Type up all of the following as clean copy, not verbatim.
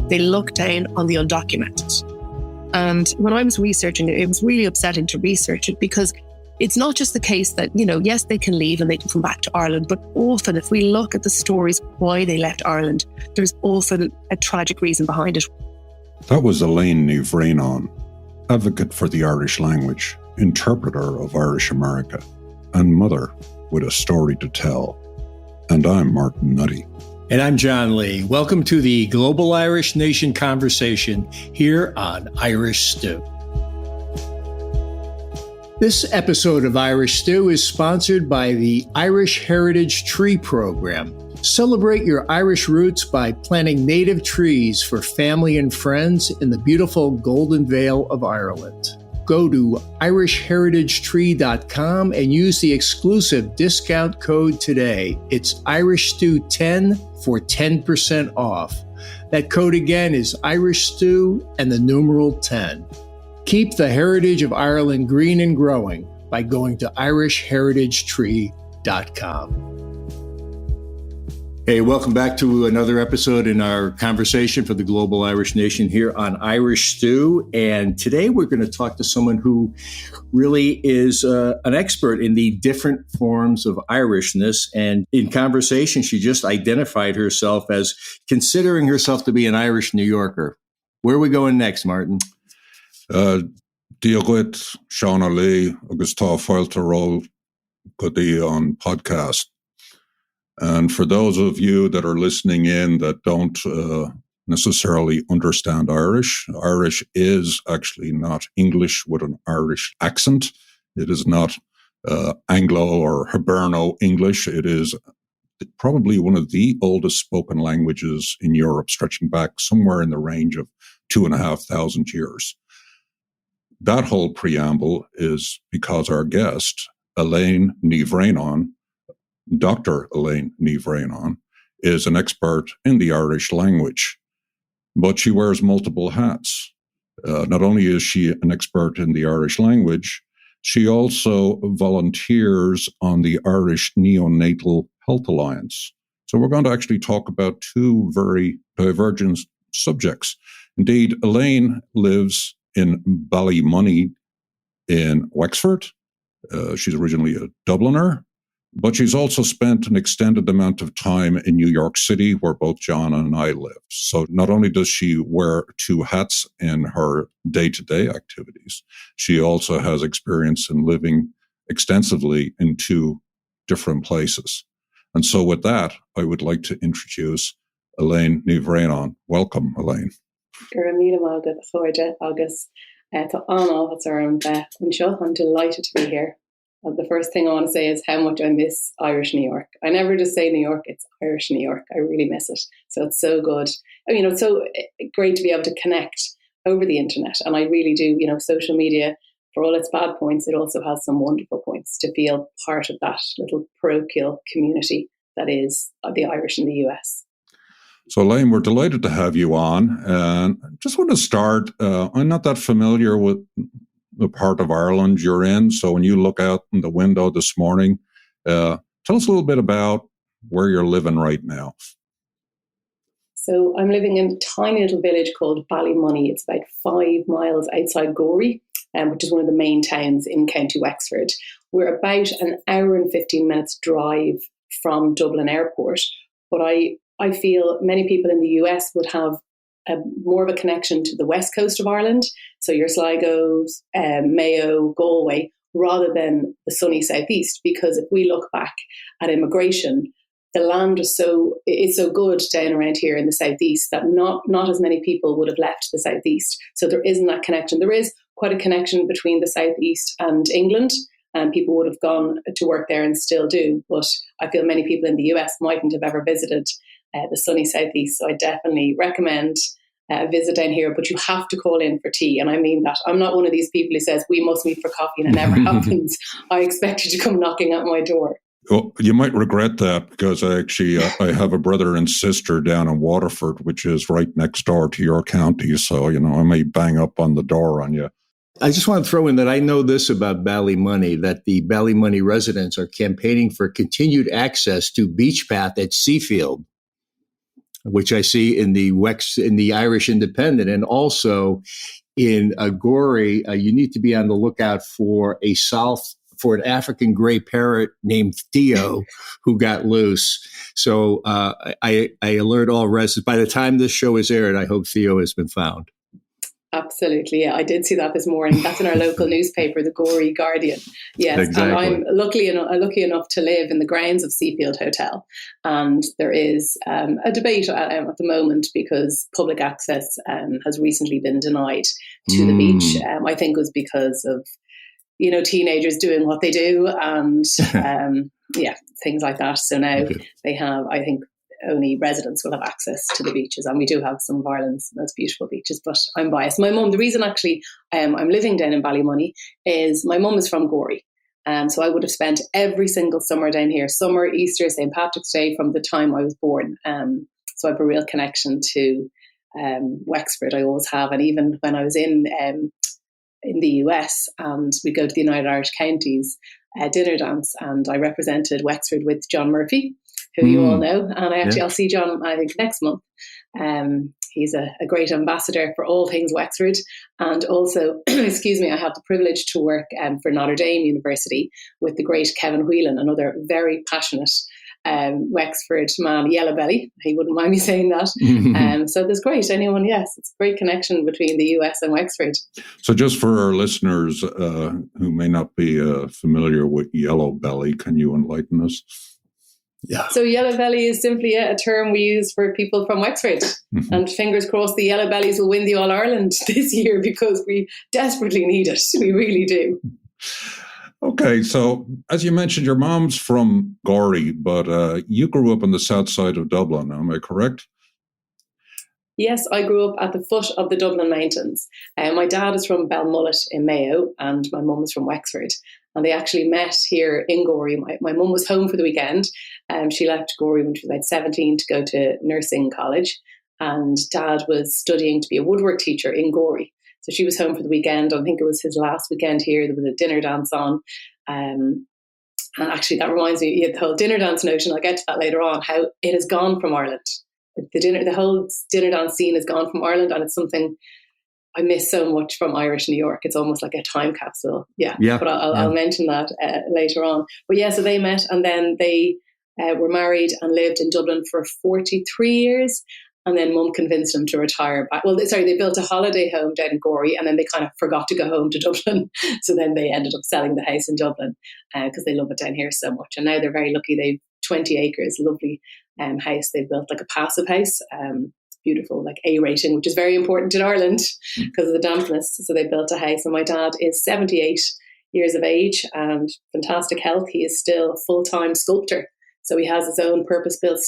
They look down on the undocumented. And when I was researching it, it was really upsetting to research it because it's not just the case that, yes, they can leave and they can come back to Ireland, but often if we look at the stories why they left Ireland, there's often a tragic reason behind it. That was Elaine Ní Bhraonáin, advocate for the Irish language, interpreter of Irish America, and mother with a story to tell. And I'm Martin Nutty. And I'm John Lee. Welcome to the Global Irish Nation Conversation here on Irish Stew. This episode of Irish Stew is sponsored by the Irish Heritage Tree Program. Celebrate your Irish roots by planting native trees for family and friends in the beautiful Golden Vale of Ireland. Go to irishheritagetree.com and use the exclusive discount code today. It's IrishStew10 for 10% off. That code again is IrishStew and the numeral 10. Keep the heritage of Ireland green and growing by going to irishheritagetree.com. Hey, welcome back to another episode in our conversation for the Global Irish Nation here on Irish Stew. And today we're going to talk to someone who really is an expert in the different forms of Irishness. And in conversation, she just identified herself as considering herself to be an Irish New Yorker. Where are we going next, Martin? Díogwit, Sean O'Lee, agus tá fáilte ról go dtí on podcast. And for those of you that are listening in that don't necessarily understand Irish, Irish is actually not English with an Irish accent. It is not Anglo or Hiberno English. It is probably one of the oldest spoken languages in Europe, stretching back somewhere in the range of 2,500 years. That whole preamble is because our guest, Elaine Ní Bhraonáin, Dr. Elaine Ní Bhraonáin, is an expert in the Irish language, but she wears multiple hats. Not only is she an expert in the Irish language, she also volunteers on the Irish Neonatal Health Alliance. So we're going to actually talk about two very divergent subjects. Indeed, Elaine lives in Ballymoney in Wexford. She's originally a Dubliner, but she's also spent an extended amount of time in New York City, where both John and I live. So not only does she wear two hats in her day-to-day activities, she also has experience in living extensively in two different places. And so with that, I would like to introduce Elaine Ní Bhraonáin. Welcome, Elaine. I'm delighted to be here. The first thing I want to say is how much I miss Irish New York. I never just say New York, it's Irish New York. I really miss it. So it's so good. It's so great to be able to connect over the internet. And I really do, social media, for all its bad points, it also has some wonderful points to feel part of that little parochial community that is the Irish in the US. So, Elaine, we're delighted to have you on. And I just want to start, I'm not that familiar with the part of Ireland you're in. So when you look out in the window this morning, tell us a little bit about where you're living right now. So I'm living in a tiny little village called Ballymoney. It's about 5 miles outside Gorey, which is one of the main towns in County Wexford. We're about an hour and 15 minutes drive from Dublin Airport, but I feel many people in the US would have more of a connection to the west coast of Ireland, so your Sligos, Mayo, Galway, rather than the sunny southeast. Because if we look back at immigration, the land is so good down around here in the southeast that not as many people would have left the southeast. So there isn't that connection. There is quite a connection between the southeast and England, and people would have gone to work there and still do. But I feel many people in the US mightn't have ever visited the sunny southeast. So I definitely recommend a visit down here, but you have to call in for tea. And I mean that. I'm not one of these people who says we must meet for coffee and it never happens. I expect you to come knocking at my door. Well, you might regret that, because I have a brother and sister down in Waterford, which is right next door to your county. So, I may bang up on the door on you. I just want to throw in that I know this about Ballymoney, that the Ballymoney residents are campaigning for continued access to beach path at Seafield. which I see in the Irish Independent, and also in Gorey. You need to be on the lookout for an African gray parrot named Theo who got loose. So I alert all residents. By the time this show is aired, I hope Theo has been found. Absolutely. Yeah, I did see that this morning. That's in our local newspaper, the Gorey Guardian. Yes, exactly. And I'm lucky enough to live in the grounds of Seafield Hotel. And there is a debate at the moment because public access has recently been denied to the beach. I think it was because of, teenagers doing what they do and things like that. So now they have, I think, only residents will have access to the beaches, and we do have some of Ireland's most beautiful beaches, but I'm biased. My mum, the reason actually I'm living down in Ballymoney is my mum is from Gorey, so I would have spent every single summer down here, summer, Easter, St. Patrick's Day, from the time I was born. So I have a real connection to Wexford. I always have, and even when I was in the US and we go to the United Irish Counties dinner dance, and I represented Wexford with John Murphy, who you all know, and I'll see John, I think, next month. He's a great ambassador for all things Wexford, and also, I have the privilege to work for Notre Dame University with the great Kevin Whelan, another very passionate Wexford man, yellow belly. He wouldn't mind me saying that. So there's it's a great connection between the US and Wexford. So just for our listeners who may not be familiar with yellow belly, can you enlighten us? Yeah. So yellow belly is simply a term we use for people from Wexford. And fingers crossed the yellow bellies will win the All-Ireland this year, because we desperately need it. We really do. Okay, so as you mentioned, your mom's from Gorey, but you grew up on the south side of Dublin, am I correct? Yes, I grew up at the foot of the Dublin Mountains. My dad is from Ballymoney in Mayo, and my mum is from Wexford. And they actually met here in Gorey. My mum was home for the weekend. She left Gorey when she was about 17 to go to nursing college. And dad was studying to be a woodwork teacher in Gorey. So she was home for the weekend. I think it was his last weekend here. There was a dinner dance on. And actually, that reminds me, the whole dinner dance notion, I'll get to that later on, how it has gone from Ireland. The whole dinner dance scene has gone from Ireland, and it's something I miss so much from Irish New York. It's almost like a time capsule. Yeah. But I'll mention that later on. But yeah, so they met, and then they were married and lived in Dublin for 43 years. And then mum convinced them to retire back. Well, they built a holiday home down in Gorey, and then they kind of forgot to go home to Dublin. So then they ended up selling the house in Dublin because they love it down here so much. And now they're very lucky. They've 20 acres, lovely house. They've built like a passive house, beautiful, like A rating, which is very important in Ireland because of the dampness. So they built a house, and my dad is 78 years of age and fantastic health. He is still a full-time sculptor. So he has his own purpose-built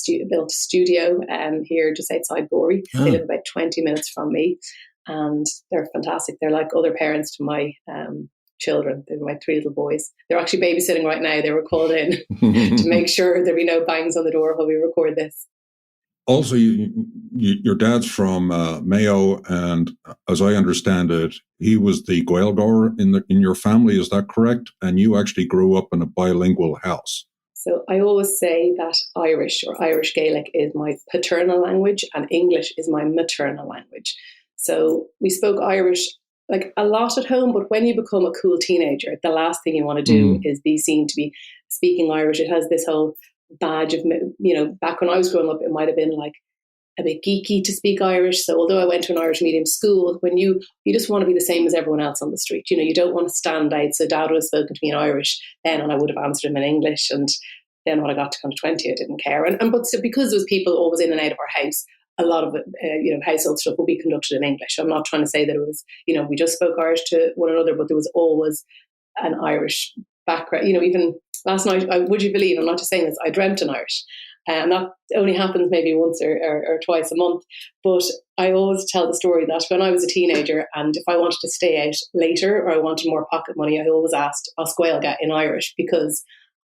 studio here just outside Gorey. Oh. They live about 20 minutes from me, and they're fantastic. They're like other parents to my children. They're my three little boys. They're actually babysitting right now. They were called in to make sure there'll be no bangs on the door while we record this. Also, your dad's from Mayo, and as I understand it, he was the Gaeilgeoir in your family. Is that correct? And you actually grew up in a bilingual house. So I always say that Irish or Irish Gaelic is my paternal language and English is my maternal language. So we spoke Irish like a lot at home, but when you become a cool teenager, the last thing you want to do is be seen to be speaking Irish. It has this whole badge of, back when I was growing up, it might have been like a bit geeky to speak Irish. So although I went to an Irish medium school, when you just want to be the same as everyone else on the street, you don't want to stand out. So dad would have spoken to me in Irish then, and I would have answered him in English. And then when I got to kind of 20, I didn't care. But so because there was people always in and out of our house, a lot of it, household stuff will be conducted in English. I'm not trying to say that it was, we just spoke Irish to one another, but there was always an Irish background. Even last night, would you believe, I'm not just saying this, I dreamt in Irish. And that only happens maybe once or twice a month. But I always tell the story that when I was a teenager, and if I wanted to stay out later or I wanted more pocket money, I always asked Oscuelga in Irish because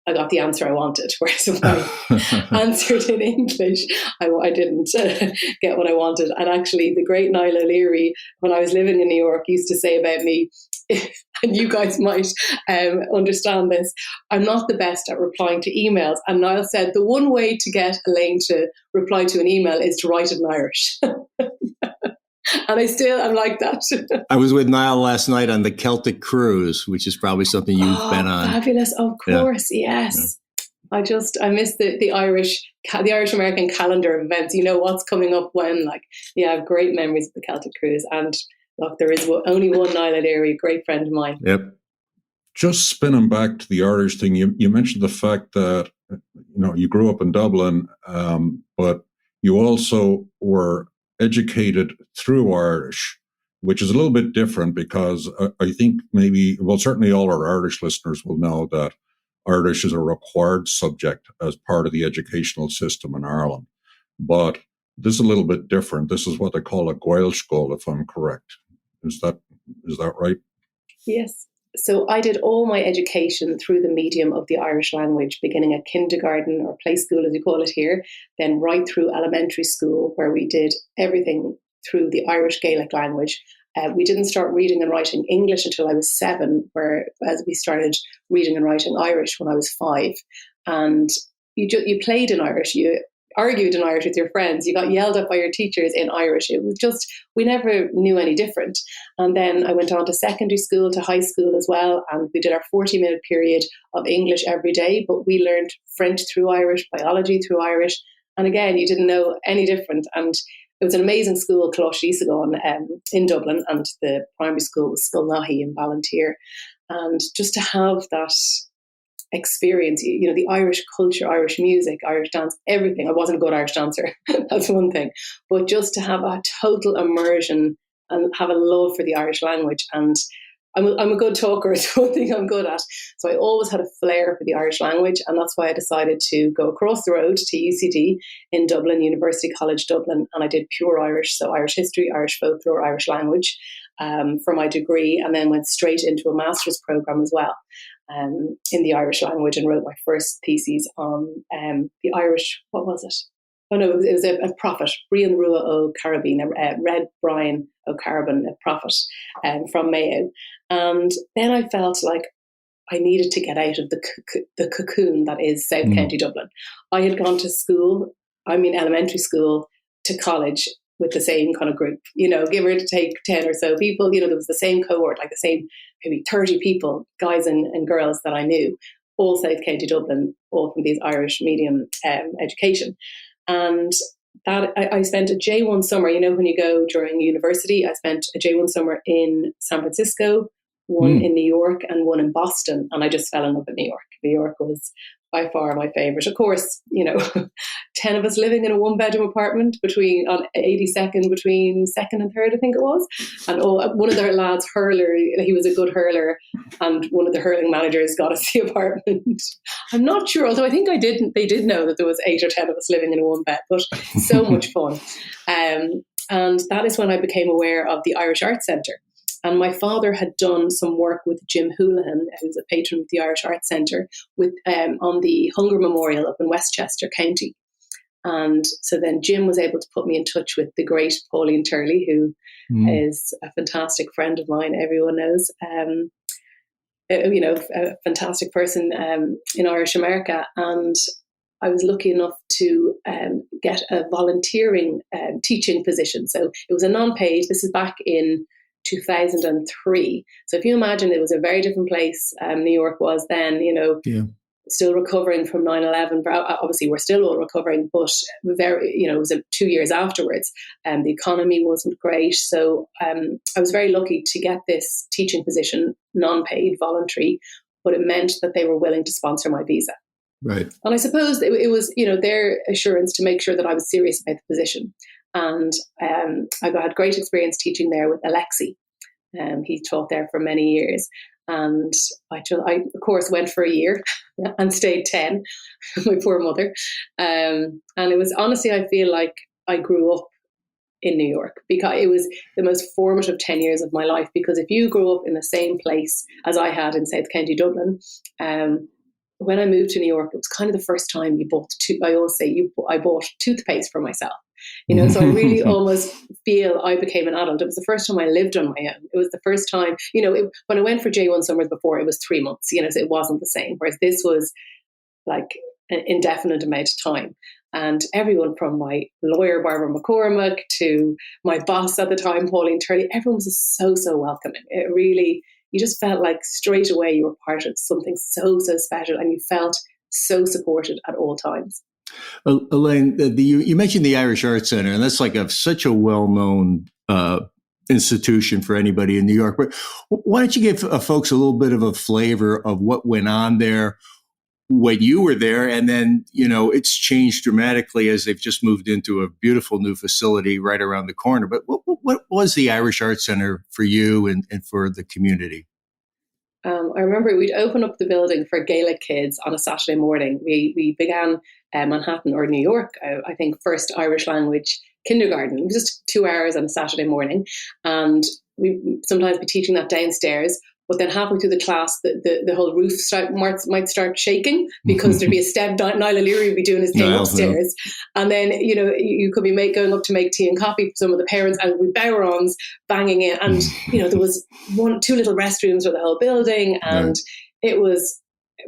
I got the answer I wanted. Whereas if I answered in English, I didn't get what I wanted. And actually, the great Niall O'Leary, when I was living in New York, used to say about me, and you guys might understand this, I'm not the best at replying to emails. And Niall said the one way to get Elaine to reply to an email is to write it in Irish. And I'm like that. I was with Niall last night on the Celtic cruise, which is probably something you've been on. Fabulous. Of course. Yeah. Yes. Yeah. I miss the Irish American calendar of events. You know what's coming up when, I have great memories of the Celtic cruise. And look, there is only one Niall O'Leary, a great friend of mine. Yep. Just spinning back to the Irish thing, you mentioned the fact that, you grew up in Dublin, but you also were educated through Irish, which is a little bit different because I think certainly all our Irish listeners will know that Irish is a required subject as part of the educational system in Ireland. But this is a little bit different. This is what they call a Gaelscoil, if I'm correct. Is that right? Yes. So I did all my education through the medium of the Irish language, beginning at kindergarten or play school, as you call it here, then right through elementary school, where we did everything through the Irish Gaelic language. We didn't start reading and writing English until I was 7, whereas we started reading and writing Irish when I was 5. And you played in Irish, you argued in Irish with your friends, you got yelled at by your teachers in Irish. It was just, we never knew any different. And then I went on to secondary school, to high school as well, and we did our 40-minute period of English every day, but we learned French through Irish, biology through Irish, and again, you didn't know any different. And it was an amazing school, Closh Isagon, in Dublin, and the primary school was Sculnahy in Ballantyre. And just to have that experience, the Irish culture, Irish music, Irish dance, everything. I wasn't a good Irish dancer, that's one thing, but just to have a total immersion and have a love for the Irish language. And I'm a good talker, it's one thing I'm good at. So I always had a flair for the Irish language, and that's why I decided to go across the road to UCD in Dublin, University College Dublin, and I did pure Irish, so Irish history, Irish folklore, Irish language for my degree, and then went straight into a master's program as well in the Irish language, and wrote my first thesis on the Irish, what was it? Oh no, it was a prophet, Brian Rua O Carabine, Red Brian O Carabine, a prophet from Mayo. And then I felt like I needed to get out of the cocoon that is South County Dublin. I had gone to school, elementary school to college with the same kind of group, give or take 10 or so people, there was the same cohort, like the same maybe 30 people, guys and girls that I knew, all South County Dublin, all from these Irish medium education. And that I spent a J1 summer, when you go during university, I spent a J1 summer in San Francisco, one in New York and one in Boston. And I just fell in love with New York. New York was by far my favorite. Of course, 10 of us living in a 1-bedroom apartment on 82nd, between 2nd and 3rd, I think it was. And one of their lads, hurler, he was a good hurler, and one of the hurling managers got us the apartment. I'm not sure, although I think they did know that there was 8 or 10 of us living in a 1-bed, but so much fun. And that is when I became aware of the Irish Arts Centre. And my father had done some work with Jim Houlihan, who's a patron of the Irish Arts Centre, on the Hunger Memorial up in Westchester County. And so then Jim was able to put me in touch with the great Pauline Turley, who is a fantastic friend of mine, everyone knows. A fantastic person in Irish America. And I was lucky enough to get a volunteering teaching position. So it was a non-paid, this is back in 2003. So if you imagine, it was a very different place. New York was then, still recovering from 9/11. Obviously, we're still all recovering, but it was 2 years afterwards, and the economy wasn't great. So I was very lucky to get this teaching position, non-paid, voluntary, but it meant that they were willing to sponsor my visa. Right. And I suppose it was, their assurance to make sure that I was serious about the position. And I had great experience teaching there with Alexi. He taught there for many years. And I, of course, went for a year and stayed 10, my poor mother. And it was, honestly, I feel like I grew up in New York, because it was the most formative 10 years of my life. Because if you grew up in the same place as I had in South County Dublin, when I moved to New York, it was kind of the first time you bought I bought toothpaste for myself. So I really almost feel I became an adult. It was the first time I lived on my own. It was the first time, when I went for J1 summers before, it was 3 months, so it wasn't the same. Whereas this was like an indefinite amount of time. And everyone from my lawyer, Barbara McCormack, to my boss at the time, Pauline Turley, everyone was so, so welcoming. It really, you just felt like straight away you were part of something so, so special, and you felt so supported at all times. Elaine, you mentioned the Irish Arts Center, and that's like such a well-known institution for anybody in New York. But why don't you give folks a little bit of a flavor of what went on there when you were there? And then, it's changed dramatically as they've just moved into a beautiful new facility right around the corner. But what was the Irish Arts Center for you and for the community? I remember we'd open up the building for Gaelic kids on a Saturday morning. We began Manhattan or New York, I think, first Irish language kindergarten. It was just 2 hours on a Saturday morning. And we sometimes be teaching that downstairs. But then halfway through the class, the whole roof might start shaking because there'd be a step. Niall O'Leary would be doing his thing upstairs. And then, you could be going up to make tea and coffee for some of the parents, and with bow-ons banging in. And, there was 2 little restrooms for the whole building. And it was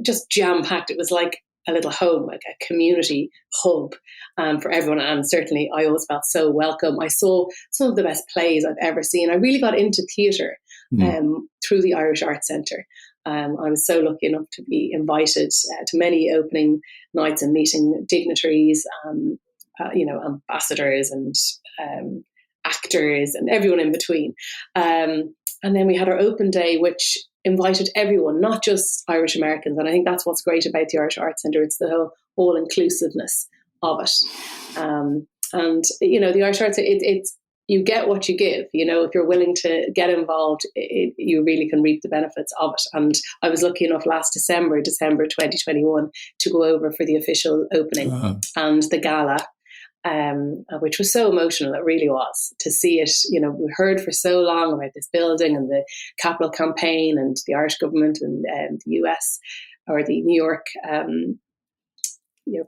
just jam-packed. It was like a little home, like a community hub for everyone. And certainly I always felt so welcome. I saw some of the best plays I've ever seen. I really got into theatre through the Irish Arts Centre. I was so lucky enough to be invited to many opening nights and meeting dignitaries, ambassadors and actors and everyone in between. And then we had our open day, which invited everyone, not just Irish Americans. And I think that's what's great about the Irish Arts Centre. It's the whole all-inclusiveness of it. The Irish Arts, it's you get what you give. If you're willing to get involved, you really can reap the benefits of it. And I was lucky enough last December 2021, to go over for the official opening and the gala, which was so emotional. It really was, to see it. We heard for so long about this building and the capital campaign and the Irish government and the US or the New York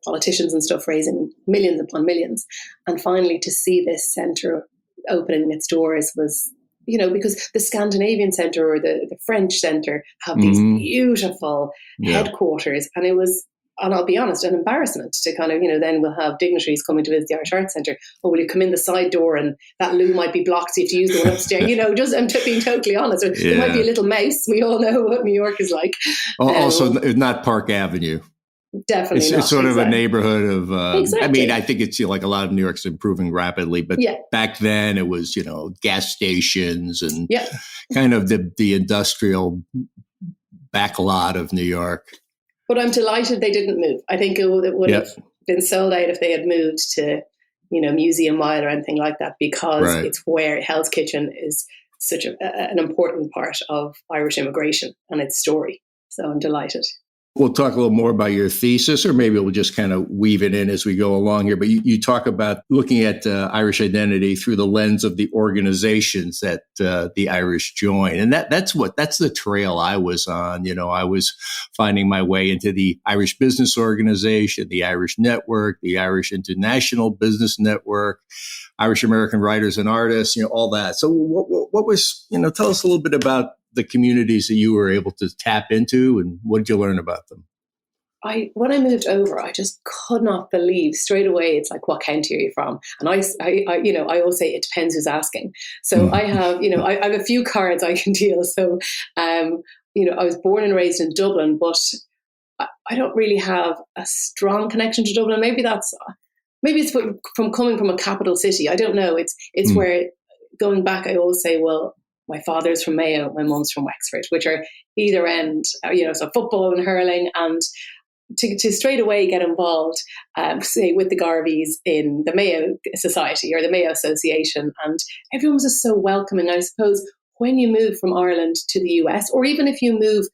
politicians and stuff raising millions upon millions. And finally to see this centre opening its doors was, because the Scandinavian Centre or the French Centre have these beautiful headquarters. And it was, and I'll be honest, an embarrassment to kind of, then we'll have dignitaries coming to visit the Irish Arts Centre. Oh, will you come in the side door and that loo might be blocked, so you have to use the one upstairs? Just I'm being totally honest. There might be a little mouse. We all know what New York is like. Also, not Park Avenue. Definitely not. It's sort of a neighborhood of, exactly. I mean, I think it's like a lot of New York's improving rapidly, but back then it was, gas stations and kind of the industrial backlot of New York. But I'm delighted they didn't move. I think it would have been sold out if they had moved to, Museum Mile or anything like that, because it's where Hell's Kitchen is such an important part of Irish immigration and its story. So I'm delighted. We'll talk a little more about your thesis, or maybe we'll just kind of weave it in as we go along here. But you talk about looking at Irish identity through the lens of the organizations that the Irish join. And that's the trail I was on. I was finding my way into the Irish Business Organization, the Irish Network, the Irish International Business Network, Irish American Writers and Artists, all that. So what was, tell us a little bit about the communities that you were able to tap into, and what did you learn about them? When I moved over, I just could not believe straight away. It's like, what county are you from? And I always say it depends who's asking. So I have, I have a few cards I can deal. So, I was born and raised in Dublin, but I don't really have a strong connection to Dublin. Maybe it's from coming from a capital city. I don't know. It's where, going back, I always say, well, my father's from Mayo, my mum's from Wexford, which are either end, so football and hurling, and to straight away get involved, say with the Garveys in the Mayo Society or the Mayo Association, and everyone was just so welcoming. I suppose when you move from Ireland to the US, or even if you move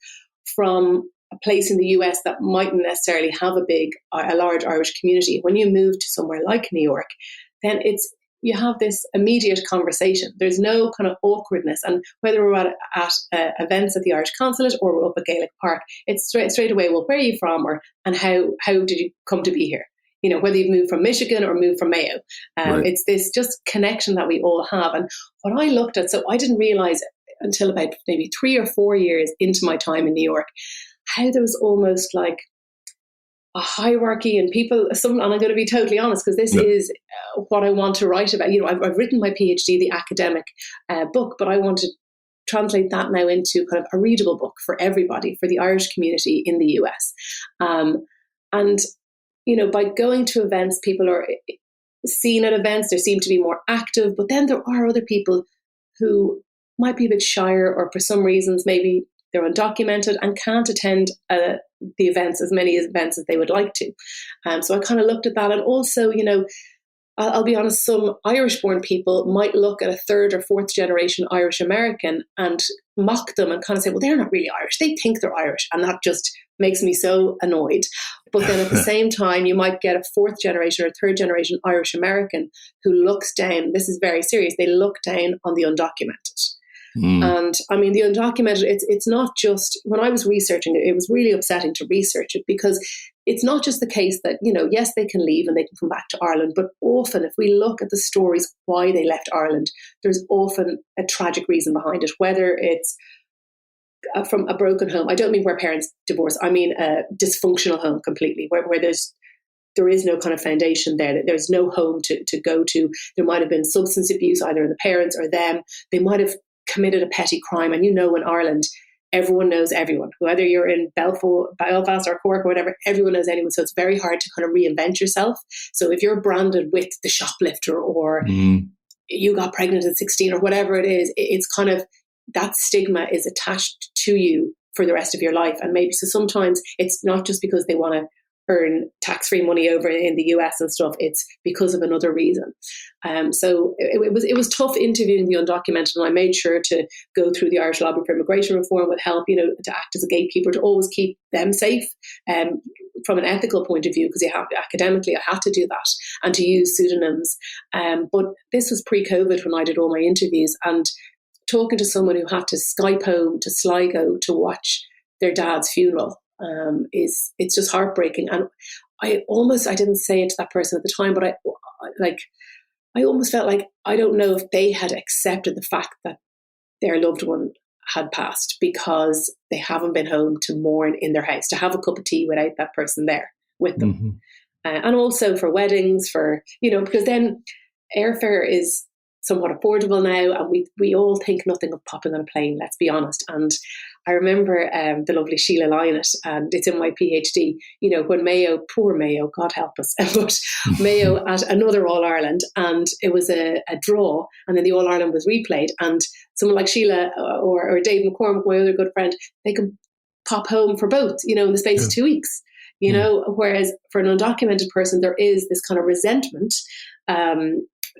from a place in the US that mightn't necessarily have a large Irish community, when you move to somewhere like New York, then you have this immediate conversation. There's no kind of awkwardness. And whether we're at events at the Irish Consulate or we're up at Gaelic Park, it's straight away, well, where are you from? And how did you come to be here? whether you've moved from Michigan or moved from Mayo. Right. It's this just connection that we all have. And what I looked at, so I didn't realize until about maybe 3 or 4 years into my time in New York, how there was almost like a hierarchy and people, and I'm going to be totally honest, because this is what I want to write about. I've written my PhD, the academic book, but I want to translate that now into kind of a readable book for everybody, for the Irish community in the US. And, by going to events, people are seen at events, they seem to be more active, but then there are other people who might be a bit shyer, or for some reasons, maybe they're undocumented and can't attend the events, as many events as they would like to. So I kind of looked at that. And also, I'll be honest, some Irish-born people might look at a third or fourth generation Irish-American and mock them and kind of say, well, they're not really Irish. They think they're Irish. And that just makes me so annoyed. But then at the same time, you might get a fourth generation or third generation Irish-American who looks down, this is very serious, they look down on the undocumented. And I mean, the undocumented, it's not just, when I was researching it, it was really upsetting to research it, because it's not just the case that, yes, they can leave and they can come back to Ireland, but often if we look at the stories why they left Ireland, there's often a tragic reason behind it, whether it's from a broken home. I don't mean where parents divorce, I mean a dysfunctional home completely, where there is no kind of foundation there, that there's no home to go to. There might have been substance abuse, either in the parents or them. They might have committed a petty crime. And in Ireland, everyone knows everyone. Whether you're in Belfast or Cork or whatever, everyone knows anyone. So it's very hard to kind of reinvent yourself. So if you're branded with the shoplifter, or you got pregnant at 16 or whatever it is, it's kind of, that stigma is attached to you for the rest of your life. And maybe, so sometimes it's not just because they want to earn tax-free money over in the US and stuff, it's because of another reason. So it was tough interviewing the undocumented, and I made sure to go through the Irish Lobby for Immigration Reform with help, to act as a gatekeeper, to always keep them safe from an ethical point of view, because academically I had to do that, and to use pseudonyms. But this was pre-COVID when I did all my interviews, and talking to someone who had to Skype home to Sligo to watch their dad's funeral, it's just heartbreaking. And I didn't say it to that person at the time, but I almost felt like, I don't know if they had accepted the fact that their loved one had passed, because they haven't been home to mourn in their house, to have a cup of tea without that person there with them. And also for weddings, because then airfare is somewhat affordable now, and we all think nothing of popping on a plane, let's be honest. And I remember the lovely Sheila Lynott, and it's in my PhD, when Mayo, poor Mayo, God help us, but Mayo at another All-Ireland, and it was a draw, and then the All-Ireland was replayed, and someone like Sheila or Dave McCormick, my other good friend, they can pop home for both, in the space of 2 weeks, whereas for an undocumented person, there is this kind of resentment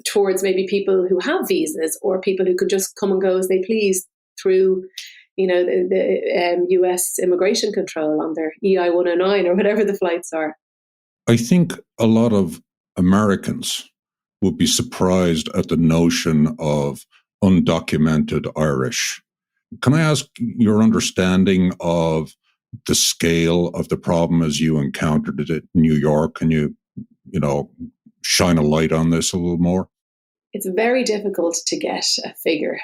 towards maybe people who have visas, or people who could just come and go as they please through, the US immigration control on their EI 109 or whatever the flights are. I think a lot of Americans would be surprised at the notion of undocumented Irish. Can I ask your understanding of the scale of the problem as you encountered it in New York? Can you, shine a light on this a little more? It's very difficult to get a figure.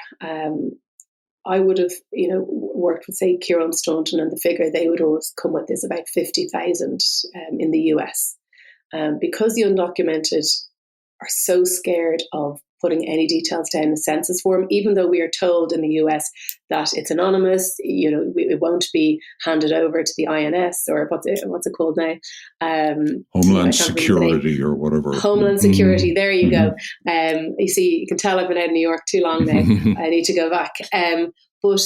I would have, worked with, say, Kieran Staunton, and the figure they would always come with is about 50,000 in the US. Because the undocumented are so scared of putting any details down in the census form, even though we are told in the US that it's anonymous, it won't be handed over to the INS, or what's it called now? Homeland Security or whatever. Homeland Security, there you go. You see, you can tell I've been out in New York too long now. I need to go back. But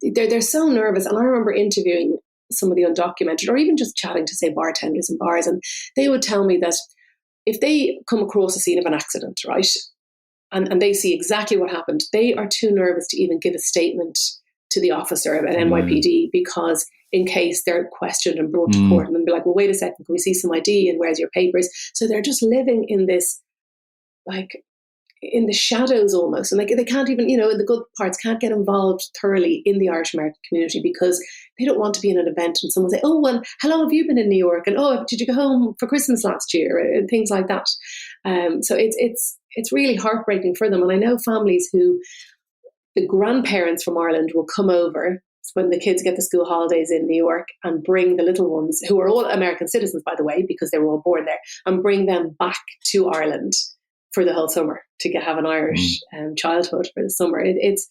they're so nervous. And I remember interviewing some of the undocumented, or even just chatting to, say, bartenders in bars, and they would tell me that if they come across a scene of an accident, right, and they see exactly what happened, they are too nervous to even give a statement to the officer at NYPD, because in case they're questioned and brought to court, and then be like, well, wait a second, can we see some ID, and where's your papers? So they're just living in this, in the shadows almost. And like they can't even, in the good parts, can't get involved thoroughly in the Irish American community because they don't want to be in an event and someone say, oh, well, how long have you been in New York? And oh, did you go home for Christmas last year? And things like that. So it's really heartbreaking for them. And I know families who the grandparents from Ireland will come over when the kids get the school holidays in New York and bring the little ones, who are all American citizens, by the way, because they were all born there, and bring them back to Ireland for the whole summer to have an Irish childhood for the summer. It's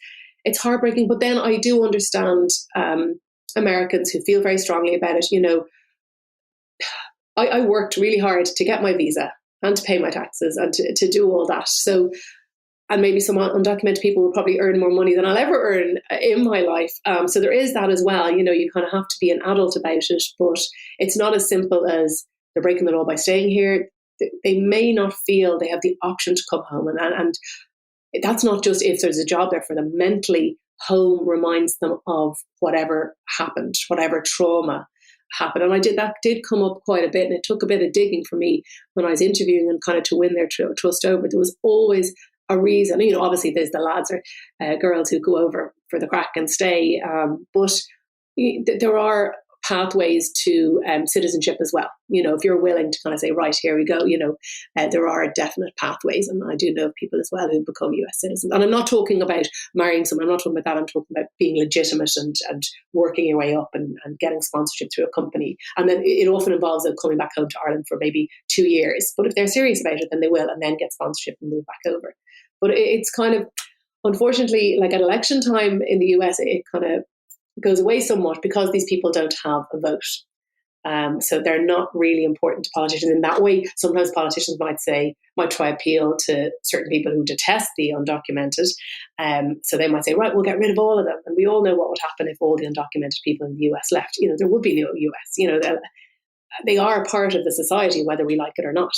heartbreaking. But then I do understand Americans who feel very strongly about it. I worked really hard to get my visa and to pay my taxes and to do all that. So, and maybe some undocumented people will probably earn more money than I'll ever earn in my life. So there is that as well. You kind of have to be an adult about it, but it's not as simple as they're breaking the law by staying here. They may not feel they have the option to come home. And that's not just if there's a job there for them. Mentally, home reminds them of whatever happened, whatever trauma happened. And that did come up quite a bit. And it took a bit of digging for me when I was interviewing and kind of to win their trust over. There was always a reason. Obviously there's the lads or girls who go over for the crack and stay. But there are pathways to citizenship as well. If you're willing to kind of say, right, here we go, there are definite pathways. And I do know people as well who become US citizens. And I'm not talking about marrying someone. I'm not talking about that. I'm talking about being legitimate and working your way up and getting sponsorship through a company. And then it often involves them coming back home to Ireland for maybe 2 years. But if they're serious about it, then they will, and then get sponsorship and move back over. But it's kind of, unfortunately, like at election time in the US, it kind of goes away somewhat because these people don't have a vote. So they're not really important to politicians in that way. Sometimes politicians might try appeal to certain people who detest the undocumented. So they might say, right, we'll get rid of all of them. And we all know what would happen if all the undocumented people in the US left. There would be no US. They are a part of the society, whether we like it or not.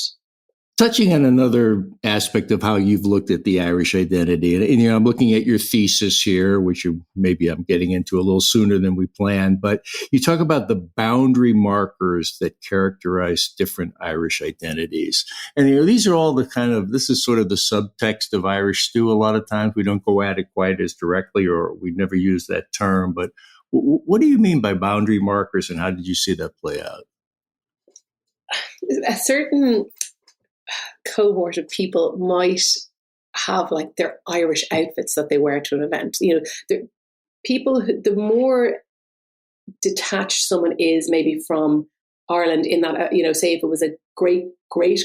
Touching on another aspect of how you've looked at the Irish identity, and I'm looking at your thesis here, which maybe I'm getting into a little sooner than we planned, but you talk about the boundary markers that characterize different Irish identities. And these are all this is sort of the subtext of Irish stew. A lot of times we don't go at it quite as directly, or we never use that term, but what do you mean by boundary markers, and how did you see that play out? A certain cohort of people might have like their Irish outfits that they wear to an event. The more detached someone is maybe from Ireland in that, say if it was a great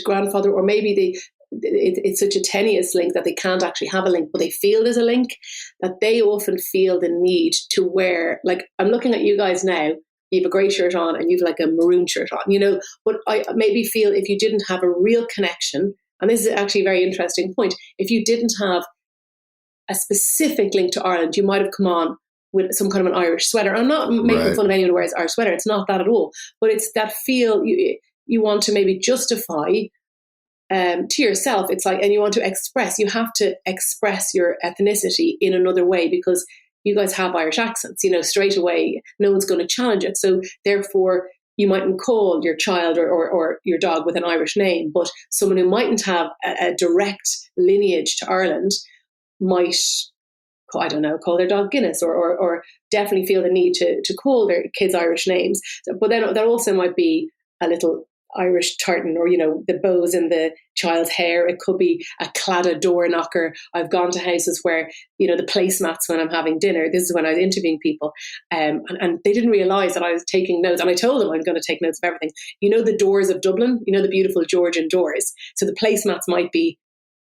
grandfather, or maybe it's such a tenuous link that they can't actually have a link, but they feel there's a link, that they often feel the need to wear, like, I'm looking at you guys now, you have a grey shirt on and you've like a maroon shirt on, but I maybe feel if you didn't have a real connection, and this is actually a very interesting point, if you didn't have a specific link to Ireland, you might have come on with some kind of an Irish sweater. I'm not making fun of anyone who wears Irish sweater. It's not that at all. But it's that feel you want to maybe justify to yourself. It's like, and you want to express, you have to express your ethnicity in another way because you guys have Irish accents, straight away, no one's going to challenge it. So therefore, you mightn't call your child or your dog with an Irish name, but someone who mightn't have a direct lineage to Ireland might, I don't know, call their dog Guinness or definitely feel the need to call their kids Irish names. But then there also might be a little Irish tartan or, the bows in the child's hair. It could be a cladded door knocker. I've gone to houses where, the placemats when I'm having dinner. This is when I was interviewing people. And they didn't realize that I was taking notes. And I told them I'm going to take notes of everything. The doors of Dublin, the beautiful Georgian doors. So the placemats might be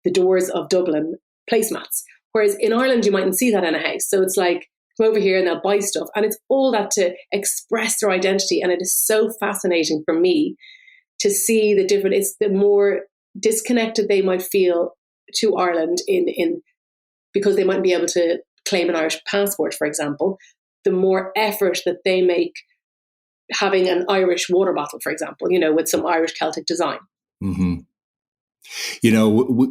the doors of Dublin placemats. Whereas in Ireland, you mightn't see that in a house. So it's like, come over here and they'll buy stuff. And it's all that to express their identity. And it is so fascinating for me to see the different, it's the more disconnected they might feel to Ireland in because they mightn't be able to claim an Irish passport, for example, the more effort that they make having an Irish water bottle, for example, with some Irish Celtic design. Mm-hmm.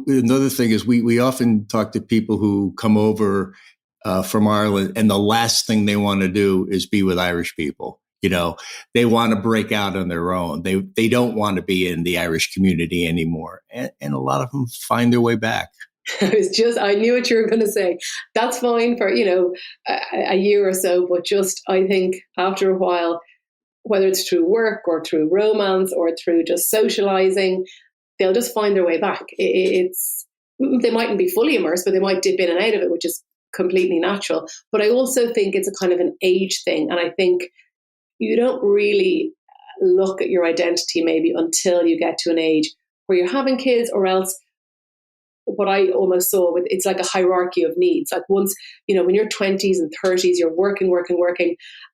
Another thing is we often talk to people who come over from Ireland, and the last thing they want to do is be with Irish people. They want to break out on their own. They don't want to be in the Irish community anymore. And a lot of them find their way back. I knew what you were going to say. That's fine for, a year or so, but just, I think after a while, whether it's through work or through romance or through just socializing, they'll just find their way back. They mightn't be fully immersed, but they might dip in and out of it, which is completely natural. But I also think it's a kind of an age thing. And I think you don't really look at your identity maybe until you get to an age where you're having kids, or else what I almost saw with, it's like a hierarchy of needs. Like once, when you're 20s and 30s, you're working.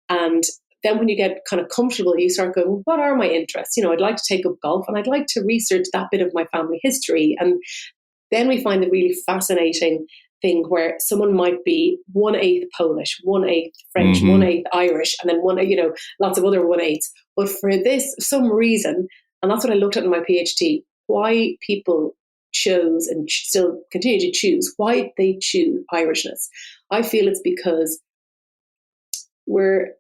And then when you get kind of comfortable, you start going, well, what are my interests? I'd like to take up golf, and I'd like to research that bit of my family history. And then we find a really fascinating thing where someone might be 1/8 Polish, 1/8 French, 1/8 Irish, and then lots of other 1/8s. But for this, some reason, and that's what I looked at in my PhD, why people chose and still continue to choose, why they choose Irishness. I feel it's because we're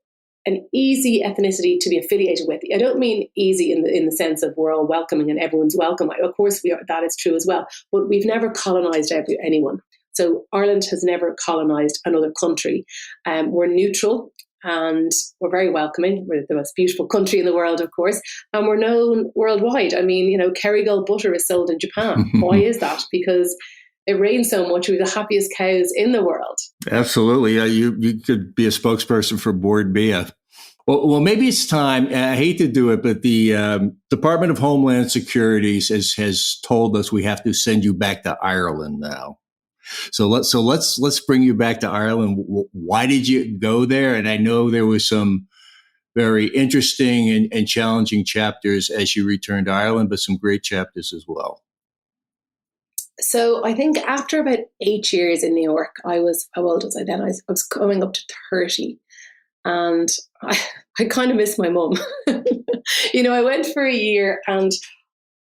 an easy ethnicity to be affiliated with. I don't mean easy in the sense of we're all welcoming and everyone's welcome. Of course we are, that is true as well, but we've never colonized anyone. So Ireland has never colonized another country. We're neutral and we're very welcoming. We're the most beautiful country in the world, of course, and we're known worldwide. I mean, Kerrygold butter is sold in Japan. Why is that? Because it rains so much. We're the happiest cows in the world. Absolutely. You could be a spokesperson for Board Bia. Well, maybe it's time. I hate to do it, but the Department of Homeland Security has told us we have to send you back to Ireland now. So let's bring you back to Ireland. Why did you go there? And I know there was some very interesting and challenging chapters as you returned to Ireland, but some great chapters as well. So I think after about 8 years in New York, how old was I then? I was coming up to 30. And I kind of miss my mum. I went for a year and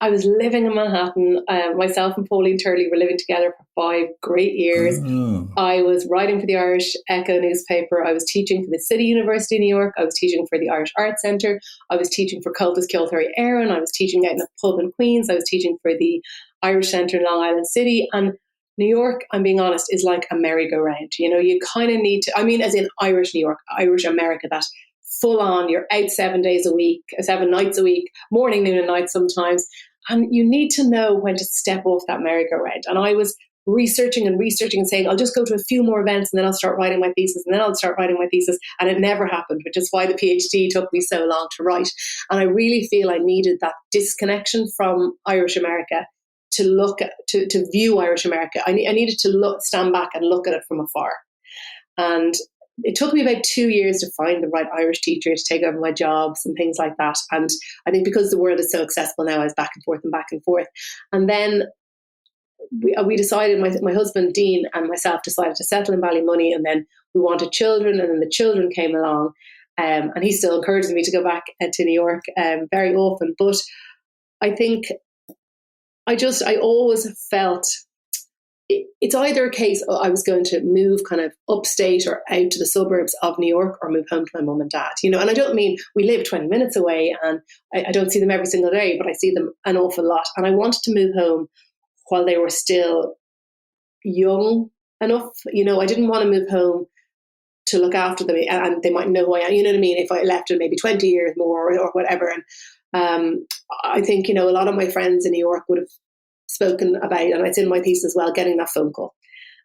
I was living in Manhattan. Myself and Pauline Turley were living together for 5 great years. Oh. I was writing for the Irish Echo newspaper. I was teaching for the City University of New York. I was teaching for the Irish Arts Centre. I was teaching for Cultus Kilthurry Éireann. I was teaching out in a pub in Queens. I was teaching for the Irish Centre in Long Island City. And New York, I'm being honest, is like a merry-go-round. You kind of need to, as in Irish New York, Irish America, that full on, you're out 7 days a week, 7 nights a week, morning, noon and night sometimes. And you need to know when to step off that merry-go-round. And I was researching and saying, I'll just go to a few more events and then I'll start writing my thesis and then I'll start writing my thesis. And it never happened, which is why the PhD took me so long to write. And I really feel I needed that disconnection from Irish America to look at, to view Irish America. I needed to stand back and look at it from afar. And it took me about 2 years to find the right Irish teacher to take over my jobs and things like that. And I think because the world is so accessible now, I was back and forth. And then we decided, my husband, Dean, and myself decided to settle in Ballymoney, and then we wanted children, and then the children came along. And he still encourages me to go back to New York very often. But I think I always felt it's either a case I was going to move kind of upstate or out to the suburbs of New York, or move home to my mum and dad, and I don't mean we live 20 minutes away and I don't see them every single day, but I see them an awful lot. And I wanted to move home while they were still young enough. I didn't want to move home to look after them and they might know who I am, if I left in maybe 20 years more or whatever. And I think, a lot of my friends in New York would have spoken about, and it's in my thesis as well, getting that phone call.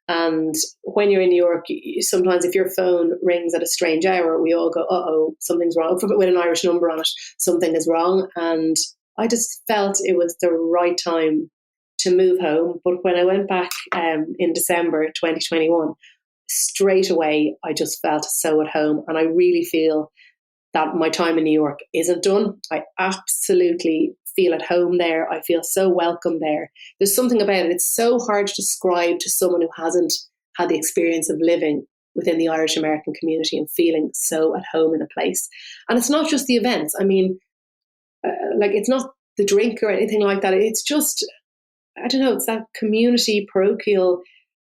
And when you're in New York, sometimes if your phone rings at a strange hour, we all go, uh-oh, something's wrong. With an Irish number on it, something is wrong. And I just felt it was the right time to move home. But when I went back in December 2021, straight away, I just felt so at home. And I really feel that my time in New York isn't done. I absolutely feel at home there. I feel so welcome there. There's something about it. It's so hard to describe to someone who hasn't had the experience of living within the Irish American community and feeling so at home in a place. And it's not just the events. It's not the drink or anything like that. It's just, I don't know, it's that community, parochial,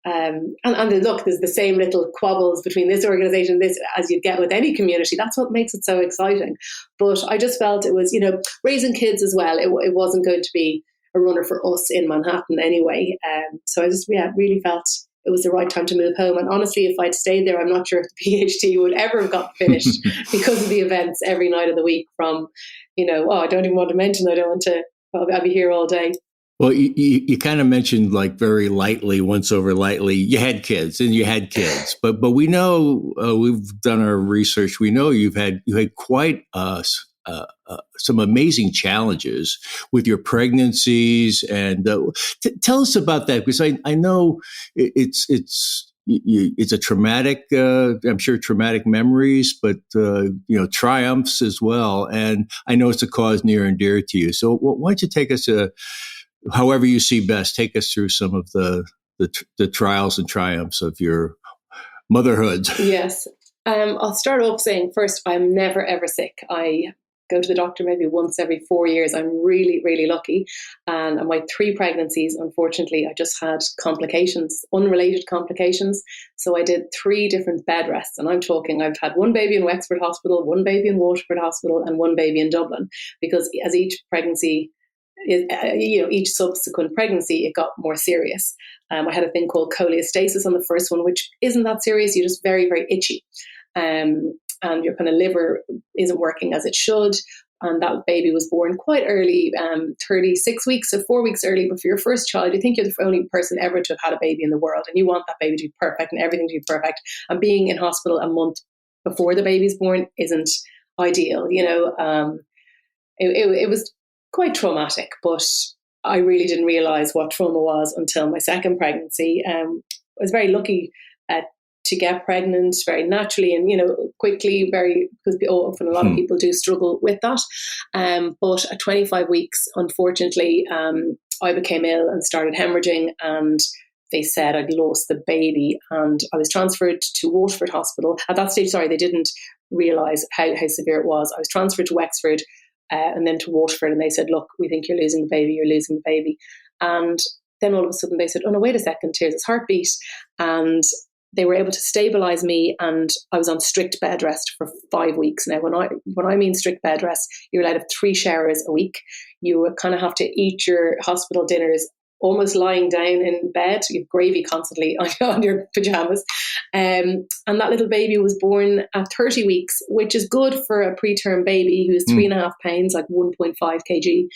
and look, there's the same little quabbles between this organization and this as you'd get with any community. That's what makes it so exciting. But I just felt it was, raising kids as well. It wasn't going to be a runner for us in Manhattan anyway. So I just really felt it was the right time to move home. And honestly, if I'd stayed there, I'm not sure if the PhD would ever have got finished because of the events every night of the week from, I don't even want to mention, I'll be here all day. Well, you kind of mentioned like very lightly, once over lightly, you had kids, but we know, we've done our research. We know you had quite some amazing challenges with your pregnancies, and tell us about that, because I know it's a traumatic, I'm sure traumatic memories, but triumphs as well, and I know it's a cause near and dear to you. So why don't you take us however you see best, take us through some of the trials and triumphs of your motherhood. Yes. I'll start off saying first, I'm never, ever sick. I go to the doctor maybe once every 4 years. I'm really, really lucky. And on my 3 pregnancies, unfortunately, I just had complications, unrelated complications. So I did 3 different bed rests. And I'm talking, I've had 1 baby in Wexford Hospital, 1 baby in Waterford Hospital, and 1 baby in Dublin. Because as each pregnancy, each subsequent pregnancy, it got more serious. I had a thing called cholestasis on the first one, which isn't that serious. You're just very, very itchy. And your kind of liver isn't working as it should. And that baby was born quite early, 36 weeks, so 4 weeks early. But for your first child, you think you're the only person ever to have had a baby in the world. And you want that baby to be perfect and everything to be perfect. And being in hospital a month before the baby's born isn't ideal. It was quite traumatic, but I really didn't realize what trauma was until my second pregnancy. I was very lucky to get pregnant very naturally and, quickly, because often a lot of people do struggle with that. But at 25 weeks, unfortunately, I became ill and started hemorrhaging, and they said I'd lost the baby, and I was transferred to Waterford Hospital. At that stage, they didn't realize how severe it was. I was transferred to Wexford, and then to Waterford, and they said, look, we think you're losing the baby. And then all of a sudden they said, oh no, wait a second, here's his heartbeat. And they were able to stabilize me, and I was on strict bed rest for 5 weeks. Now, when I mean strict bed rest, you're allowed to have 3 showers a week. You kind of have to eat your hospital dinners almost lying down in bed. You have gravy constantly on your pajamas. And that little baby was born at 30 weeks, which is good for a preterm baby who is 3.5 pounds, like 1.5 kg.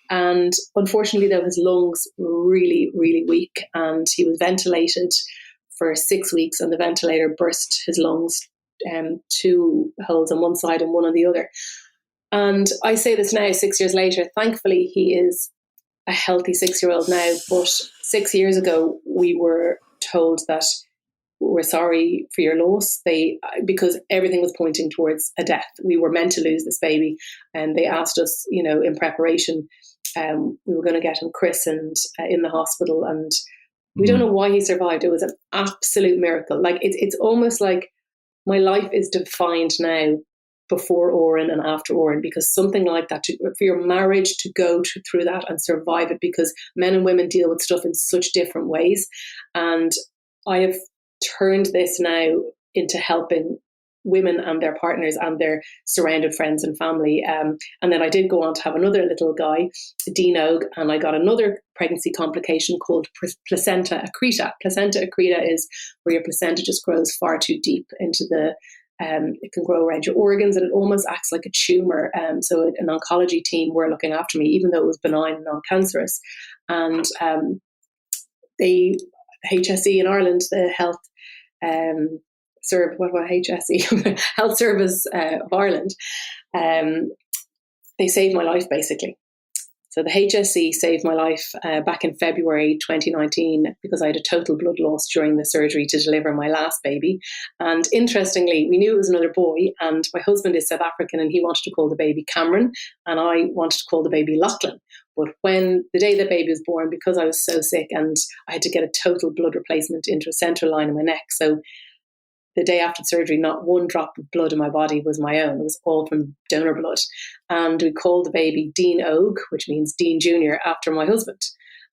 And unfortunately, though, his lungs were really, really weak, and he was ventilated for 6 weeks, and the ventilator burst his lungs, 2 holes on one side and 1 on the other. And I say this now, 6 years later, thankfully he is a healthy 6-year-old now, but 6 years ago we were told that we're sorry for your loss, because everything was pointing towards a death. We were meant to lose this baby, and they asked us, in preparation, we were going to get him christened in the hospital, and we don't know why he survived. It was an absolute miracle. Like it's almost like my life is defined now before Oren and after Oren, because something like that, for your marriage to go through that and survive it, because men and women deal with stuff in such different ways. And I have turned this now into helping women and their partners and their surrounded friends and family. And then I did go on to have another little guy, Dean Og, and I got another pregnancy complication called placenta accreta. Placenta accreta is where your placenta just grows far too deep into it can grow around your organs, and it almost acts like a tumor. So an oncology team were looking after me, even though it was benign and non-cancerous. And the HSE in Ireland, the health HSE? Health Service of Ireland, they saved my life, basically. So the HSE saved my life back in February 2019, because I had a total blood loss during the surgery to deliver my last baby. And interestingly, we knew it was another boy, and my husband is South African, and he wanted to call the baby Cameron, and I wanted to call the baby Lachlan. But when the day the baby was born, because I was so sick and I had to get a total blood replacement into a central line in my neck, so the day after the surgery, not one drop of blood in my body was my own. It was all from donor blood. And we called the baby Dean Og, which means Dean Jr., after my husband.